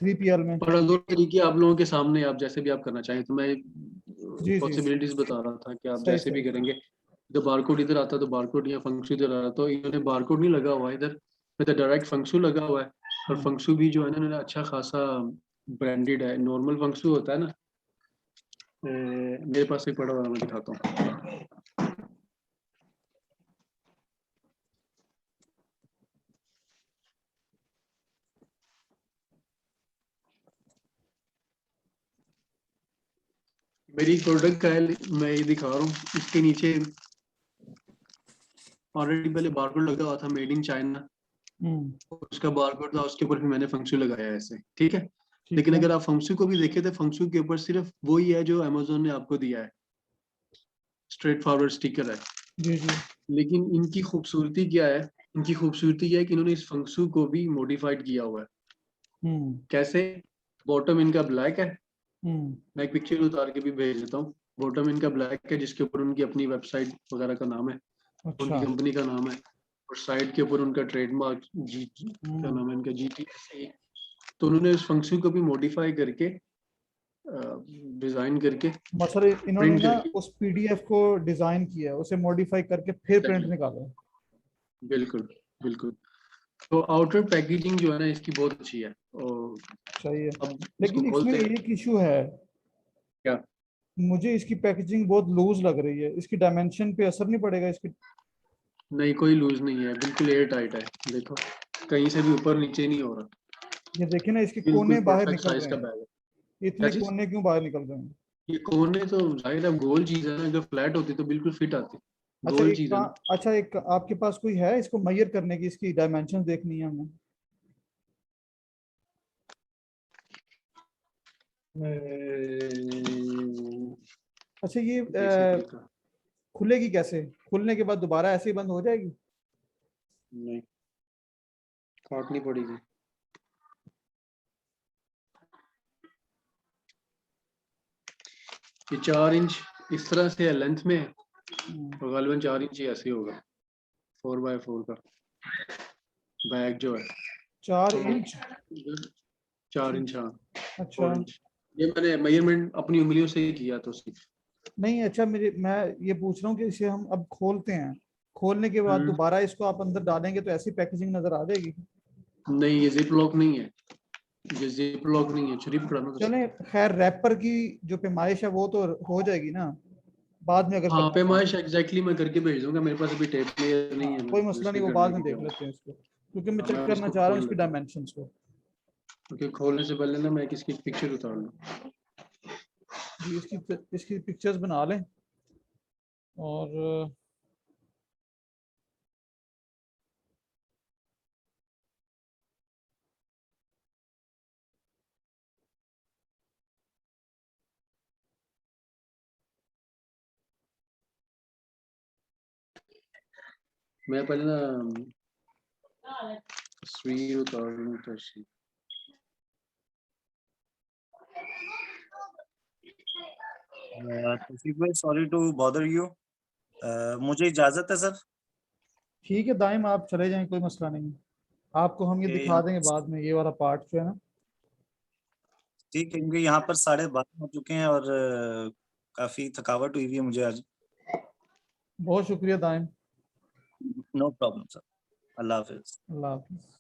3PL में। पर दो तरीके आप लोगों के सामने, आप जैसे भी आप करना चाहें, तो मैं जी जी, पॉसिबिलिटीज बता रहा था कि आप सही जैसे भी सही। करेंगे। जब बारकोड इधर आता है तो बारकोड या फंक्शु इधर आ रहा, तो इन्होंने बारकोड नहीं लगा हुआ है इधर, इधर डायरेक्ट फंक्शु लगा हुआ है। और हम्म, फंक्शु भी जो है ना इन्होंने अच्छा खासा ब्रांडेड है। नॉर्मल फंक्शु होता है ना, मेरे पास एक पड़ा हुआ है, मैं दिखाता हूँ। मेरी प्रोडक्ट का है, मैं ये दिखा रहा हूँ। इसके नीचे ऑलरेडी पहले बारकोड लगा हुआ था, मेड इन चाइना। उसका बारकोड था, उसके ऊपर भी मैंने फंक्शु लगाया है ऐसे, ठीक है। ठीक लेकिन है। अगर आप फंक्शु को भी देखें तो फंक्शु के ऊपर सिर्फ वही है जो अमेजोन ने आपको दिया है, स्ट्रेट फॉरवर्ड स्टिकर है। जी जी। लेकिन इनकी खूबसूरती क्या है, इनकी खूबसूरती यह है कि इन्होंने इस फंक्शु को भी मॉडिफाइड किया हुआ है। हम्म, कैसे? बॉटम इनका ब्लैक है, हम्म, मैं एक पिक्चर उतार के भी भेज देता हूँ। बॉटम इनका ब्लैक है जिसके ऊपर उनकी अपनी वेबसाइट वगैरह का नाम है, उनकी अच्छा। कंपनी का नाम है। और साइड के ऊपर उनका ट्रेडमार्क क्या हम्म, नाम है इनका, GTSC। तो उन्होंने उस फंक्शन को भी मॉडिफाई करके डिजाइन करके मतलब इन्होंने प्रिंट ना करके। उस PDF को डिजाइन किया है, उसे मॉडिफाई करके फिर प्रिंट Exactly, निकाला है। बिल्कुल बिल्कुल। तो आउटर पैकेजिंग जो है ना इसकी बहुत अच्छी है। और सही है। अब इसको लेकिन इसमें खोलते हैं। एक इशू है, क्या? मुझे इसकी पैकेजिंग बहुत लूज लग रही है, इसकी डायमेंशन पे असर नहीं पड़ेगा इसकी? नहीं, कोई लूज नहीं है, बिल्कुल एयर टाइट है। देखो, कहीं से भी ऊपर नीचे नहीं हो रहा, ये देखिए ना, इसके बिल्कुल कोने बाहर परफेक्ट निकल साइज रहे का हैं। बैग है। क्या इतने चीज? कोने क्यों बाहर निकल रहे हैं? ये कोने तो जाहिर है गोल चीज है ना, अगर फ्लैट होती तो बिल्कुल फिट आती। अच्छा, गोल चीज है ना। अच्छा, एक आपके पास कोई है इसको मेजर करने की, इसकी डायमेंशन देखनी है हमें? अच्छा, ये देसी तरीका। खुलेगी कैसे? खुलने के बाद दोबारा ऐसे ही बंद हो जाएगी? नहीं, काटनी पड़ेगी। ये 4 इंच इस तरह से है लेंथ में, और गालिबन 4 इंच ही ऐसे होगा 4x4 का बैग जो है। 4 इंच? 4 इंच, हाँ अच्छा 4 इंच। ये मैंने मेजरमेंट अपनी उंगलियों से ही किया तो सिर्फ। नहीं, अच्छा मैं ये पूछ रहा हूँ कि इसे हम अब खोलते हैं, खोलने के बाद दोबारा इसको आप अंदर डालेंगे तो ऐसी पैकेजिंग नजर आ जाएगी? नहीं, ये जिप लॉक नहीं है, ये जिप लॉक नहीं है, छुरी पकड़ना तो। चले खैर, रैपर की जो पैमाइश है वो तो हो जाएगी ना बाद में अगर हाँ, करना है। पैमाइश एग्जैक्टली मैं करके भेज दूंगा, मेरे पास अभी टेप प्लेयर नहीं है। कोई मसला नहीं, वो बाद में देख लेते हैं इसको, क्योंकि मैं चेक करना चाह रहा हूँ इसकी डायमेंशंस को। क्योंकि खोलने से पहले ना मैं इसकी पिक्चर उतार लूँ। जी, इसकी पिक्चर्स बना लें। और मैं पहले ना तस्वीर उतार लूँ तो तौफीक भाई, सॉरी टू बॉदर यू, मुझे इजाजत है सर। ठीक है दाइम, आप चले जाएं, कोई मसला नहीं। आपको हम ये दिखा देंगे बाद में, ये वाला पार्ट जो है ना। ठीक है, क्योंकि यहाँ पर 12:30 हो चुके हैं और काफी थकावट हुई हुई है मुझे आज। बहुत शुक्रिया दाइम। नो प्रॉब्लम सर, अल्लाह हाफिज। अल्लाह हाफिज।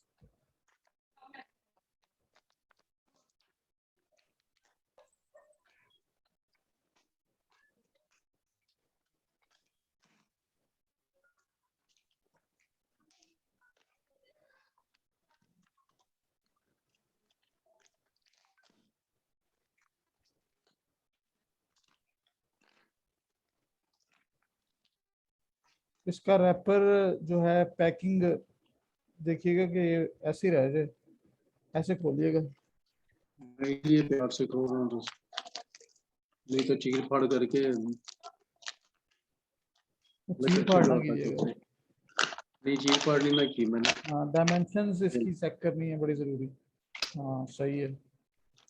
इसका रैपर जो है पैकिंग देखिएगा कि ये ऐसे ही रह जाए, ऐसे खोलिएगा। ये प्यार से खोल रहा हूँ तो नहीं तो चीर फाड़ करके चीर फाड़ ना कीजिएगा। नहीं, चीर फाड़ नहीं ना की मैंने। हाँ, डायमेंशंस इसकी चेक करनी है, बड़ी जरूरी। हाँ सही है,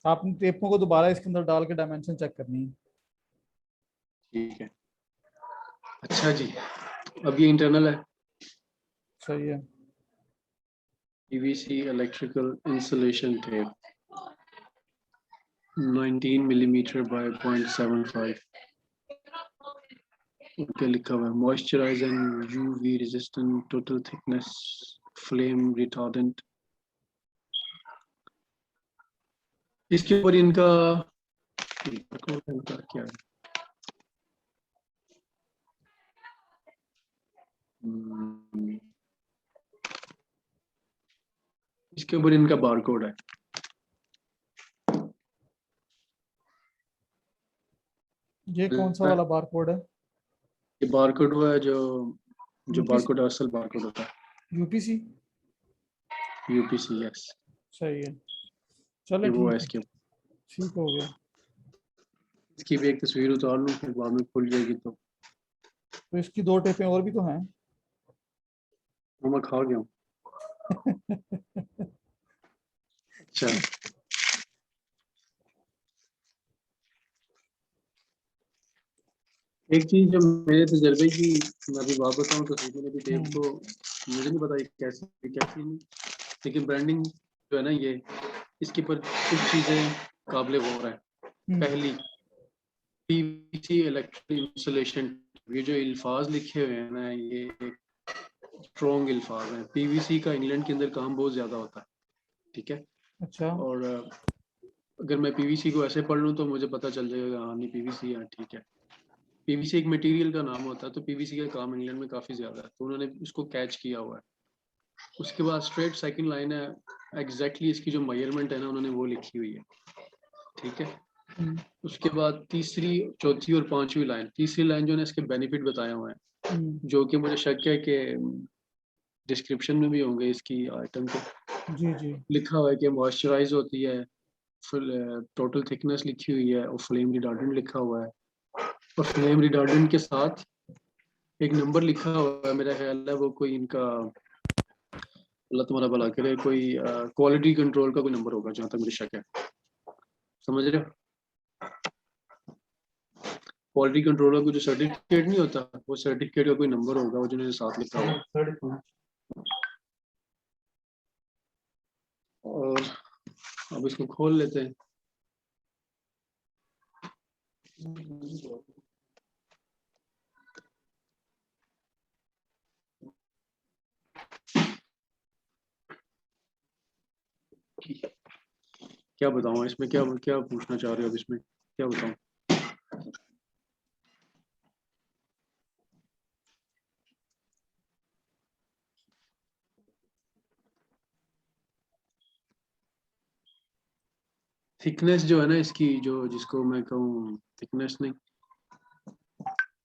आपने टेपों को दोबारा इसके अंदर डाल के डायमेंशन चेक करनी है। ठीक है, अच्छा जी, अब ये इंटरनल है। सही है। PVC electrical insulation tape 19 millimeter by 0.75। उनके लिखा हुआ है moisturize and UV resistant, total thickness, flame retardant। इसके ऊपर इनका क्या है? इसके ऊपर इनका बारकोड है। ये कौन सा वाला बारकोड है? ये बारकोड हुआ है जो बारकोड असल बारकोड होता है। UPC? UPC, yes. सही है, चलो वो है ठीक इसके। है, ठीक हो गया। इसकी भी एक तस्वीर उतार लूँ, फिर बाद में खुल जाएगी तो इसकी 2 टेपें और भी तो हैं। वो मैं खा गया हूँ। अच्छा, एक चीज जो मेरे तजर्बे की मैं अभी बात बताऊँ तो मैंने भी टेप को, मुझे नहीं पता कैसी नहीं, लेकिन ब्रांडिंग जो है ना ये, इसके ऊपर कुछ चीजें काबिल गौर है। पहली, PVC इलेक्ट्रिक इंसुलेशन, ये जो अल्फाज लिखे हुए हैं ना, ये स्ट्रॉन्ग अल्फाज हैं। PVC का इंग्लैंड के अंदर काम बहुत ज्यादा होता है, ठीक है। अच्छा, और अगर मैं PVC को ऐसे पढ़ लूँ तो मुझे पता चल जाएगा हाँ नहीं PVC है, ठीक है। PVC एक मटेरियल का नाम होता है, तो PVC का काम इंग्लैंड में काफी ज्यादा है, तो उन्होंने उसको कैच किया हुआ है। उसके बाद स्ट्रेट सेकंड लाइन है, एग्जैक्टली इसकी जो मेजरमेंट है ना उन्होंने वो लिखी हुई है, ठीक है। उसके बाद तीसरी, चौथी और पांचवी लाइन, तीसरी लाइन जो है इसके बेनिफिट बताए हुए हैं, जो कि मुझे शक है कि डिस्क्रिप्शन में भी होंगे इसकी आइटम के। जी जी, लिखा हुआ है कि मॉइस्चराइज होती है, टोटल थिकनेस लिखी हुई है, और फ्लेम रिटार्डेंट लिखा हुआ है। और फ्लेम रिटार्डेंट के साथ एक नंबर लिखा हुआ है, मेरा ख्याल है वो कोई इनका, अल्लाह तुम्हारा भला करे, कोई क्वालिटी कंट्रोल का कोई नंबर होगा जहाँ तक मुझे शक है। समझ रहे हो? क्वालिटी कंट्रोल का कोई जो सर्टिफिकेट नहीं होता, वो सर्टिफिकेट का कोई नंबर होगा वो जिन्होंने साथ लिखा हुआ। और अब इसको खोल लेते हैं। क्या बताऊं इसमें, क्या क्या पूछना चाह रहे हो अब इसमें, क्या बताऊं? थिकनेस जो है ना इसकी, जो जिसको मैं कहूँ थिकनेस नहीं,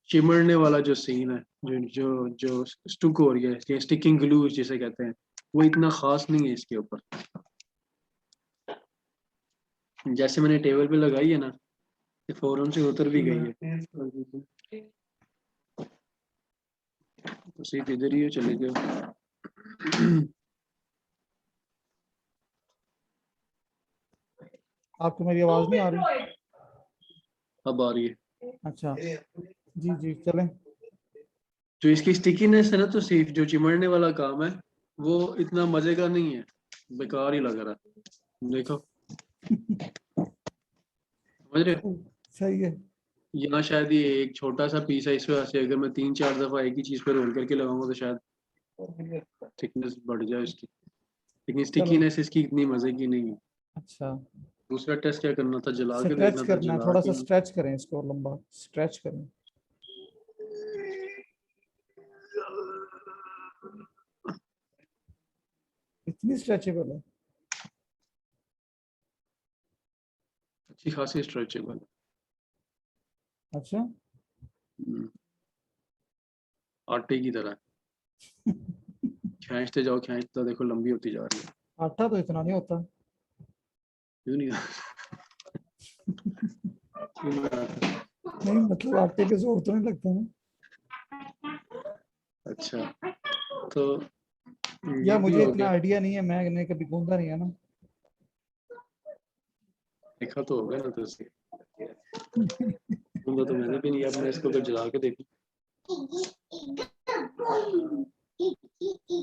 चिमड़ने वाला जो सीन है, जो जो जो स्टुक हो रही है, स्टिकिंग ग्लू जिसे कहते हैं, वो इतना खास नहीं है इसके ऊपर। जैसे मैंने टेबल पे लगाई है ना, ये फौरन से उतर भी गई है। तो सीट इधर ही है, चले जाओ। आपको मेरी आवाज नहीं आ रही? अब आ रही है। अच्छा जी जी चलें। जो इसकी स्टिकीनेस है ना, तो सिर्फ जो चिमड़ने वाला काम है वो इतना मजे का नहीं है, बेकार ही लग रहा है। देखो, समझ रहे हो? सही है। यहाँ शायद ये एक छोटा सा पीस है, इस वजह से अगर मैं 3-4 दफा एक ही चीज पे रोल करके लगाऊंगा तो शायद थिकनेस बढ़ जाए इसकी, लेकिन स्टिकीनेस इसकी इतनी मजे की नहीं है। अच्छा, दूसरा टेस्ट क्या करना था, जला के स्ट्रेच देखना था, करना है, जला थोड़ा के सा स्ट्रेच करें इसको, लंबा स्ट्रेच करें। इतनी स्ट्रेचेबल है? अच्छी खासी स्ट्रेचेबल। अच्छा। आटे की तरह खींचते जाओ, खींचते देखो लंबी होती जा रही है। आटा तो इतना नहीं होता। क्यों नहीं? क्यों नहीं आता? नहीं मतलब आटे पे जोर तो नहीं लगता ना। अच्छा, तो या ये भी मुझे हो इतना गया। आइडिया नहीं है, मैंने कभी गूंगा नहीं है ना। देखा तो होगा ना, तो तो मैंने भी नहीं। अब मैं इसको अगर जला के देखूं,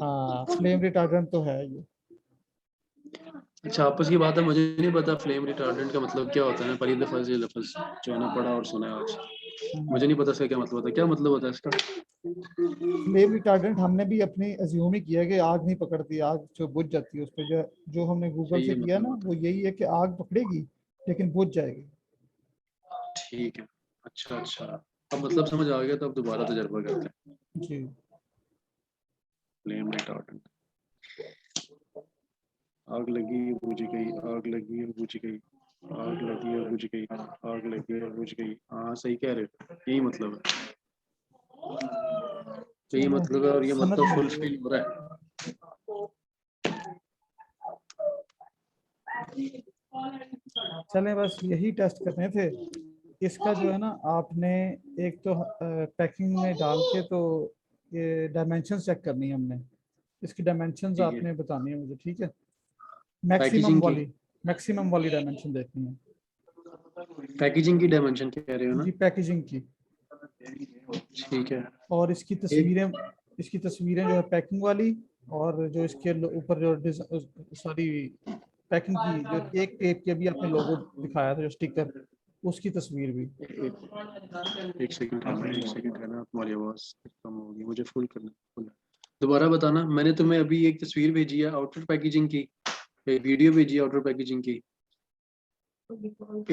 हाँ फ्लेम रिटार्डेंट तो है ये। अच्छा आपस की बात है, मुझे नहीं पता फ्लेम रिटार्डेंट का मतलब क्या होता है। मैं पहली दफा ये लफ्ज जो है ना पढ़ा और सुना है आज। मुझे नहीं पता इसका क्या मतलब होता है। क्या मतलब होता है इसका? फ्लेम रिटार्डेंट हमने भी अपनी अज्यूम ही किया कि आग नहीं पकड़ती, आग जो बुझ जाती है उस पर। जो हमने गूगल ये से किया मतलब ना होता वो यही है कि आग पकड़ेगी लेकिन बुझ जाएगी। है। ठीक है, अच्छा अच्छा, अब मतलब समझ आ गया। तो अब दोबारा तजर्बा करते हैं। जी। फ्लेम रिटार्डेंट, आग लगी बुझ गई, आग लगी और बुझ गई, आग लगी और बुझ गई, आग लगी और बुझ गई। हाँ सही कह रहे हो, यही मतलब है। तो ये चलो, मतलब है, और ये समझ मतलब में आ फुलफिल हो रहा है। गया। चलें, बस यही टेस्ट करने थे। इसका जो है ना, आपने एक तो पैकिंग में डाल के तो ये डायमेंशन चेक करनी है हमने। इसकी डायमेंशंस ठीक है, आपने बतानी है मुझे, ठीक है? पैकेजिंग की, मैक्सिमम वाली डायमेंशन देखनी है। पैकेजिंग की डायमेंशन कह रहे हो ना? जी, पैकेजिंग की। ठीक है। और एक इसकी तस्वीरें जो है पैकिंग वाली, और जो इसके ऊपर जो सॉरी पैकिंग की जो एक टेप के भी आपने लोगो दिखाया था, जो स्टिकर, उसकी तस्वीर भी। एक सेकंड रहना, एक सेकंड रहना, तुम्हारी आवाज कम होगी, मुझे फुल करना, फुल। दोबारा बताना। मैंने तुम्हें अभी एक तस्वीर भेजी है आउटर पैकेजिंग की, एक वीडियो भेजी है आउटर पैकेजिंग की,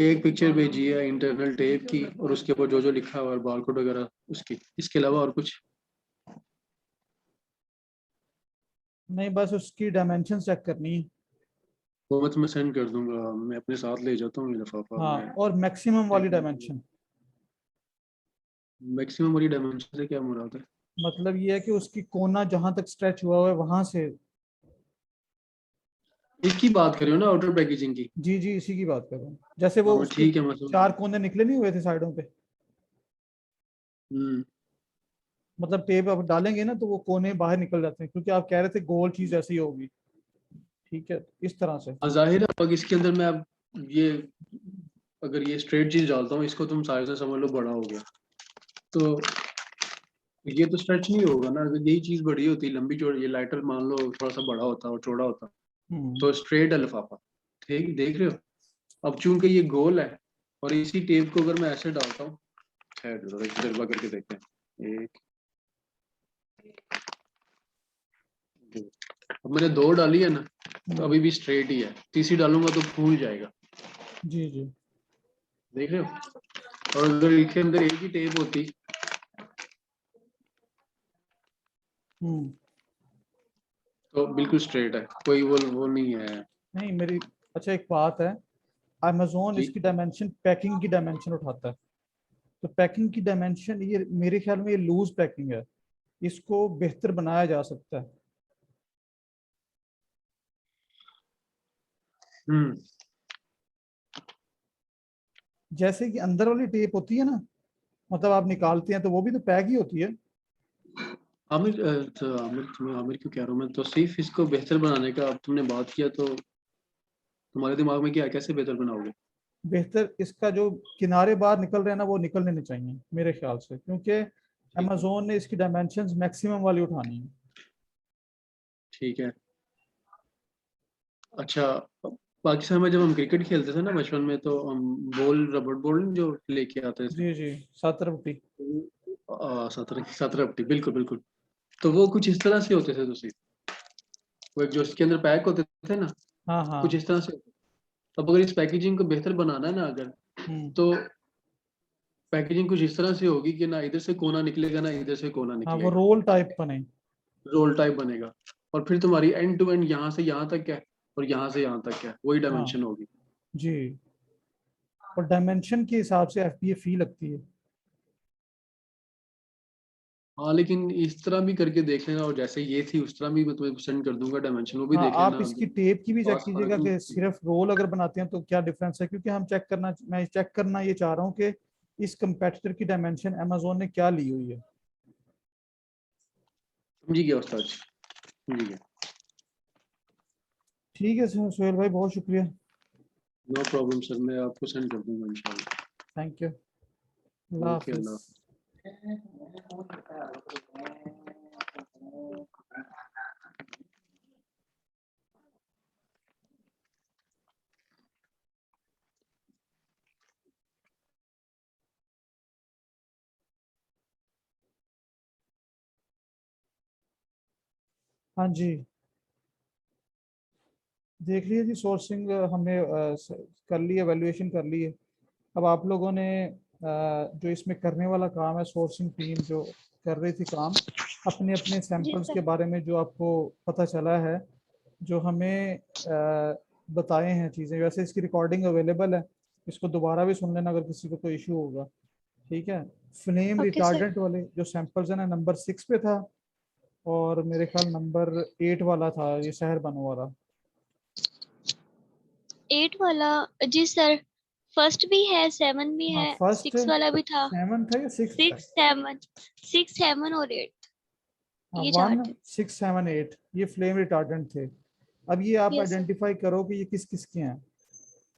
एक पिक्चर भेजी है इंटरनल टेप की, और उसके ऊपर जो जो लिखा हुआ है बारकोड वगैरह उसकी। इसके अलावा और कुछ? नहीं, बस उसकी डायमेंशन चेक करनी है। वो मैं तुम्हें सेंड कर दूंगा, मैं अपने साथ ले जाता हूँ ये लिफाफा हाँ, में। और मैक्सिमम वाली डायमेंशन। मैक्सिमम वाली डायमेंशन से क्या मुराद है? मतलब ये है कि उसकी कोना जहां तक स्ट्रेच हुआ है वहां से। इसकी बात कर रहे हो ना, आउटर पैकेजिंग की? जी जी, इसी की बात कर रहा हूँ। जैसे वो हाँ उसके ठीक है, मैं समझ 4 गया। कोने निकले नहीं हुए थे साइडों पे, हम्म, मतलब टेप आप डालेंगे ना तो वो कोने बाहर निकल जाते हैं, क्योंकि आप कह रहे थे गोल चीज ऐसी होगी। ठीक है, इस तरह से। हाँ, जाहिर है अब इसके अंदर मैं अब ये अगर ये स्ट्रेट चीज डालता हूँ, इसको तुम साइज से समझ लो बड़ा हो गया, तो ये तो स्ट्रेच नहीं होगा ना। अगर यही चीज बड़ी होती, लंबी चौड़ी, ये लाइटर मान लो थोड़ा सा बड़ा होता और चौड़ा होता, तो स्ट्रेट है लिफाफा। ठीक, देख रहे हो। अब चूंकि ये गोल है और इसी टेप को अगर मैं ऐसे डालता हूँ, खैर जरा एक तजर्बा करके देखते हैं। एक, दो। अब मैंने 2 डाली है ना, तो अभी भी स्ट्रेट ही है। तीसरी डालूंगा तो फूल जाएगा। जी जी। देख रहे हो। और अगर इसके अंदर एक ही टेप होती तो बिल्कुल स्ट्रेट है, कोई वो नहीं है। नहीं मेरी, अच्छा एक बात है, अमेजोन जी, इसकी डायमेंशन, पैकिंग की डायमेंशन उठाता है। तो पैकिंग की डायमेंशन ये मेरे ख्याल में ये लूज पैकिंग है, इसको बेहतर बनाया जा सकता है। हम्म। जैसे कि अंदर वाली टेप होती है ना, मतलब आप निकालते हैं तो वो भी तो पैक ही होती है। आमिर तो आमिर, तुम्हें आमिर क्यों कह रहा हूँ मैं, तो सिर्फ इसको बेहतर बनाने का अब तुमने बात किया, तो तुम्हारे दिमाग में क्या है, कैसे बेहतर बनाओगे? बेहतर इसका जो किनारे बाहर निकल रहे हैं ना वो निकलने नहीं चाहिए मेरे ख्याल से, क्योंकि अमेजोन ने इसकी डायमेंशंस मैक्सिमम वाली उठानी है। ठीक है। अच्छा, पाकिस्तान में जब हम क्रिकेट खेलते थे ना बचपन में, तो हम बॉल, रबड़ बॉल जो लेके आते थे, जी जी, 7 रुपये। 17 बिल्कुल बिल्कुल। तो वो कुछ इस तरह से होते थे, तो वो एक जो इसके अंदर पैक होते थे ना, हाँ कुछ हाँ। इस तरह से। अब अगर इस पैकेजिंग को बेहतर बनाना है ना अगर, हम्म। तो पैकेजिंग कुछ इस तरह से होगी कि ना इधर से कोना निकलेगा ना इधर से कोना हाँ वो निकलेगा, रोल टाइप बने। रोल टाइप बनेगा। और फिर तुम्हारी एंड टू एंड यहाँ से यहाँ तक है और यहाँ से यहाँ तक है, वही हाँ डायमेंशन होगी। जी, और डायमेंशन के हिसाब से एफपीए फी लगती है। हाँ, लेकिन इस तरह भी करके देख लेना, और जैसे ये थी उस तरह भी मैं तुम्हें सेंड कर दूंगा डायमेंशन, वो भी हाँ देख आप लेना। इसकी टेप की भी चेक पास कीजिएगा फर्क कि नहीं। सिर्फ रोल अगर बनाते हैं तो क्या डिफरेंस है, क्योंकि हम चेक करना, मैं चेक करना ये चाह रहा हूँ कि इस कंपेटिटर की डायमेंशन अमेजोन ने क्या ली हुई है। समझी गया उस्ताद जी, समझी गया। ठीक है सोहेल भाई, बहुत शुक्रिया। नो प्रॉब्लम सर, मैं आपको सेंड कर दूंगा इंशाल्लाह। Thank you. अल्लाह ओके, हाफिज। अल्लाह। हाँ जी, देख लीजिए जी, सोर्सिंग हमने कर ली, एवेल्युएशन कर ली है। अब आप लोगों ने जो इसमें करने वाला काम है, सोर्सिंग टीम जो कर रही थी काम, अपने अपने जी सैंपल्स सर। के बारे में जो आपको पता चला है, जो हमें बताए हैं चीज़ें, वैसे इसकी रिकॉर्डिंग अवेलेबल है, इसको दोबारा भी सुन लेना अगर किसी को कोई इशू होगा। ठीक है। Flame okay sir. रिटार्डेंट वाले जो सैंपल्स हैं ना, नंबर 6 पे था, और मेरे ख्याल नंबर 8 वाला था ये शहर बनो वाला। 8 वाला, जी सर, फर्स्ट भी है, 7 भी हाँ है, फर्स्ट 6 वाला भी था। 7 था या 6 था? 6, 7 और 8 हाँ ये 1 चार्ट है। 6 7 8 ये फ्लेम रिटार्डेंट थे। अब ये आप यस सर। आइडेंटिफाई करो कि ये किस किस के हैं,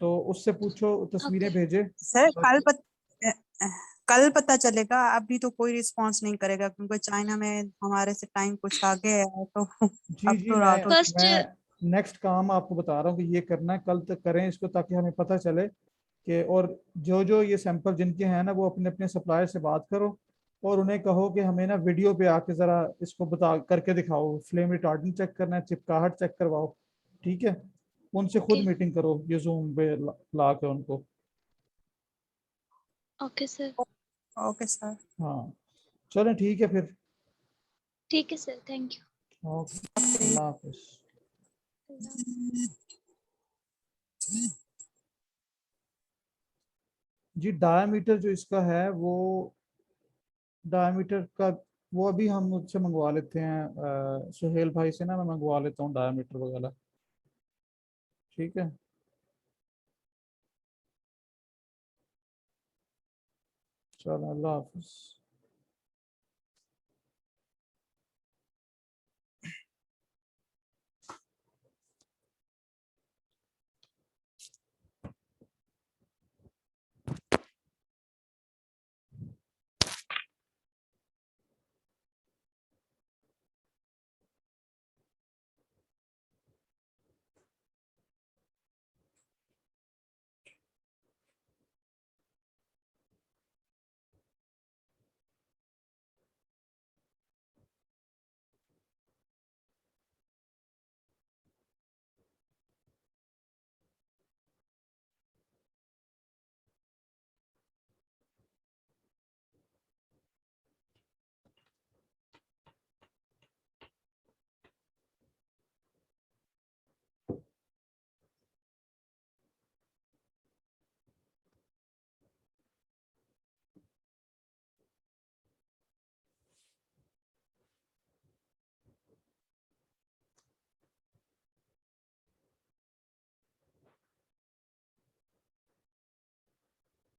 तो उससे पूछो, ओके। तस्वीरें भेजे सर कल ताकि। अ, अ, कल पता चलेगा, अभी तो कोई रिस्पांस नहीं करेगा क्योंकि चाइना में हमारे से टाइम कुछ आगे है तो जी अब जी, तो मैं रात हो। फर्स्ट। मैं नेक्स्ट काम आपको बता रहा हूँ कि ये करना है, कल तक करें इसको ताकि हमें पता चले कि, और जो जो ये सैंपल जिनके हैं ना वो अपने अपने सप्लायर से बात करो और उन्हें कहो कि हमें ना वीडियो पे आके ज़रा इसको बता करके दिखाओ, फ्लेम रिटार्डिंग चेक करना है, चिपकाहट चेक करवाओ। ठीक है, उनसे खुद ओके। मीटिंग करो ये जूम पे ला के उनको। Okay sir. Okay sir. हाँ चलें ठीक है फिर। ठीक है सर, थैंक ओके, अल्लाह हाफिज। यू। जी डायमीटर जो इसका है वो, डायमीटर का वो अभी हम मुझसे मंगवा लेते हैं, सुहेल भाई से ना मैं मंगवा लेता हूँ डायमीटर वगैरह। ठीक है, चलो अल्लाह हाफिज।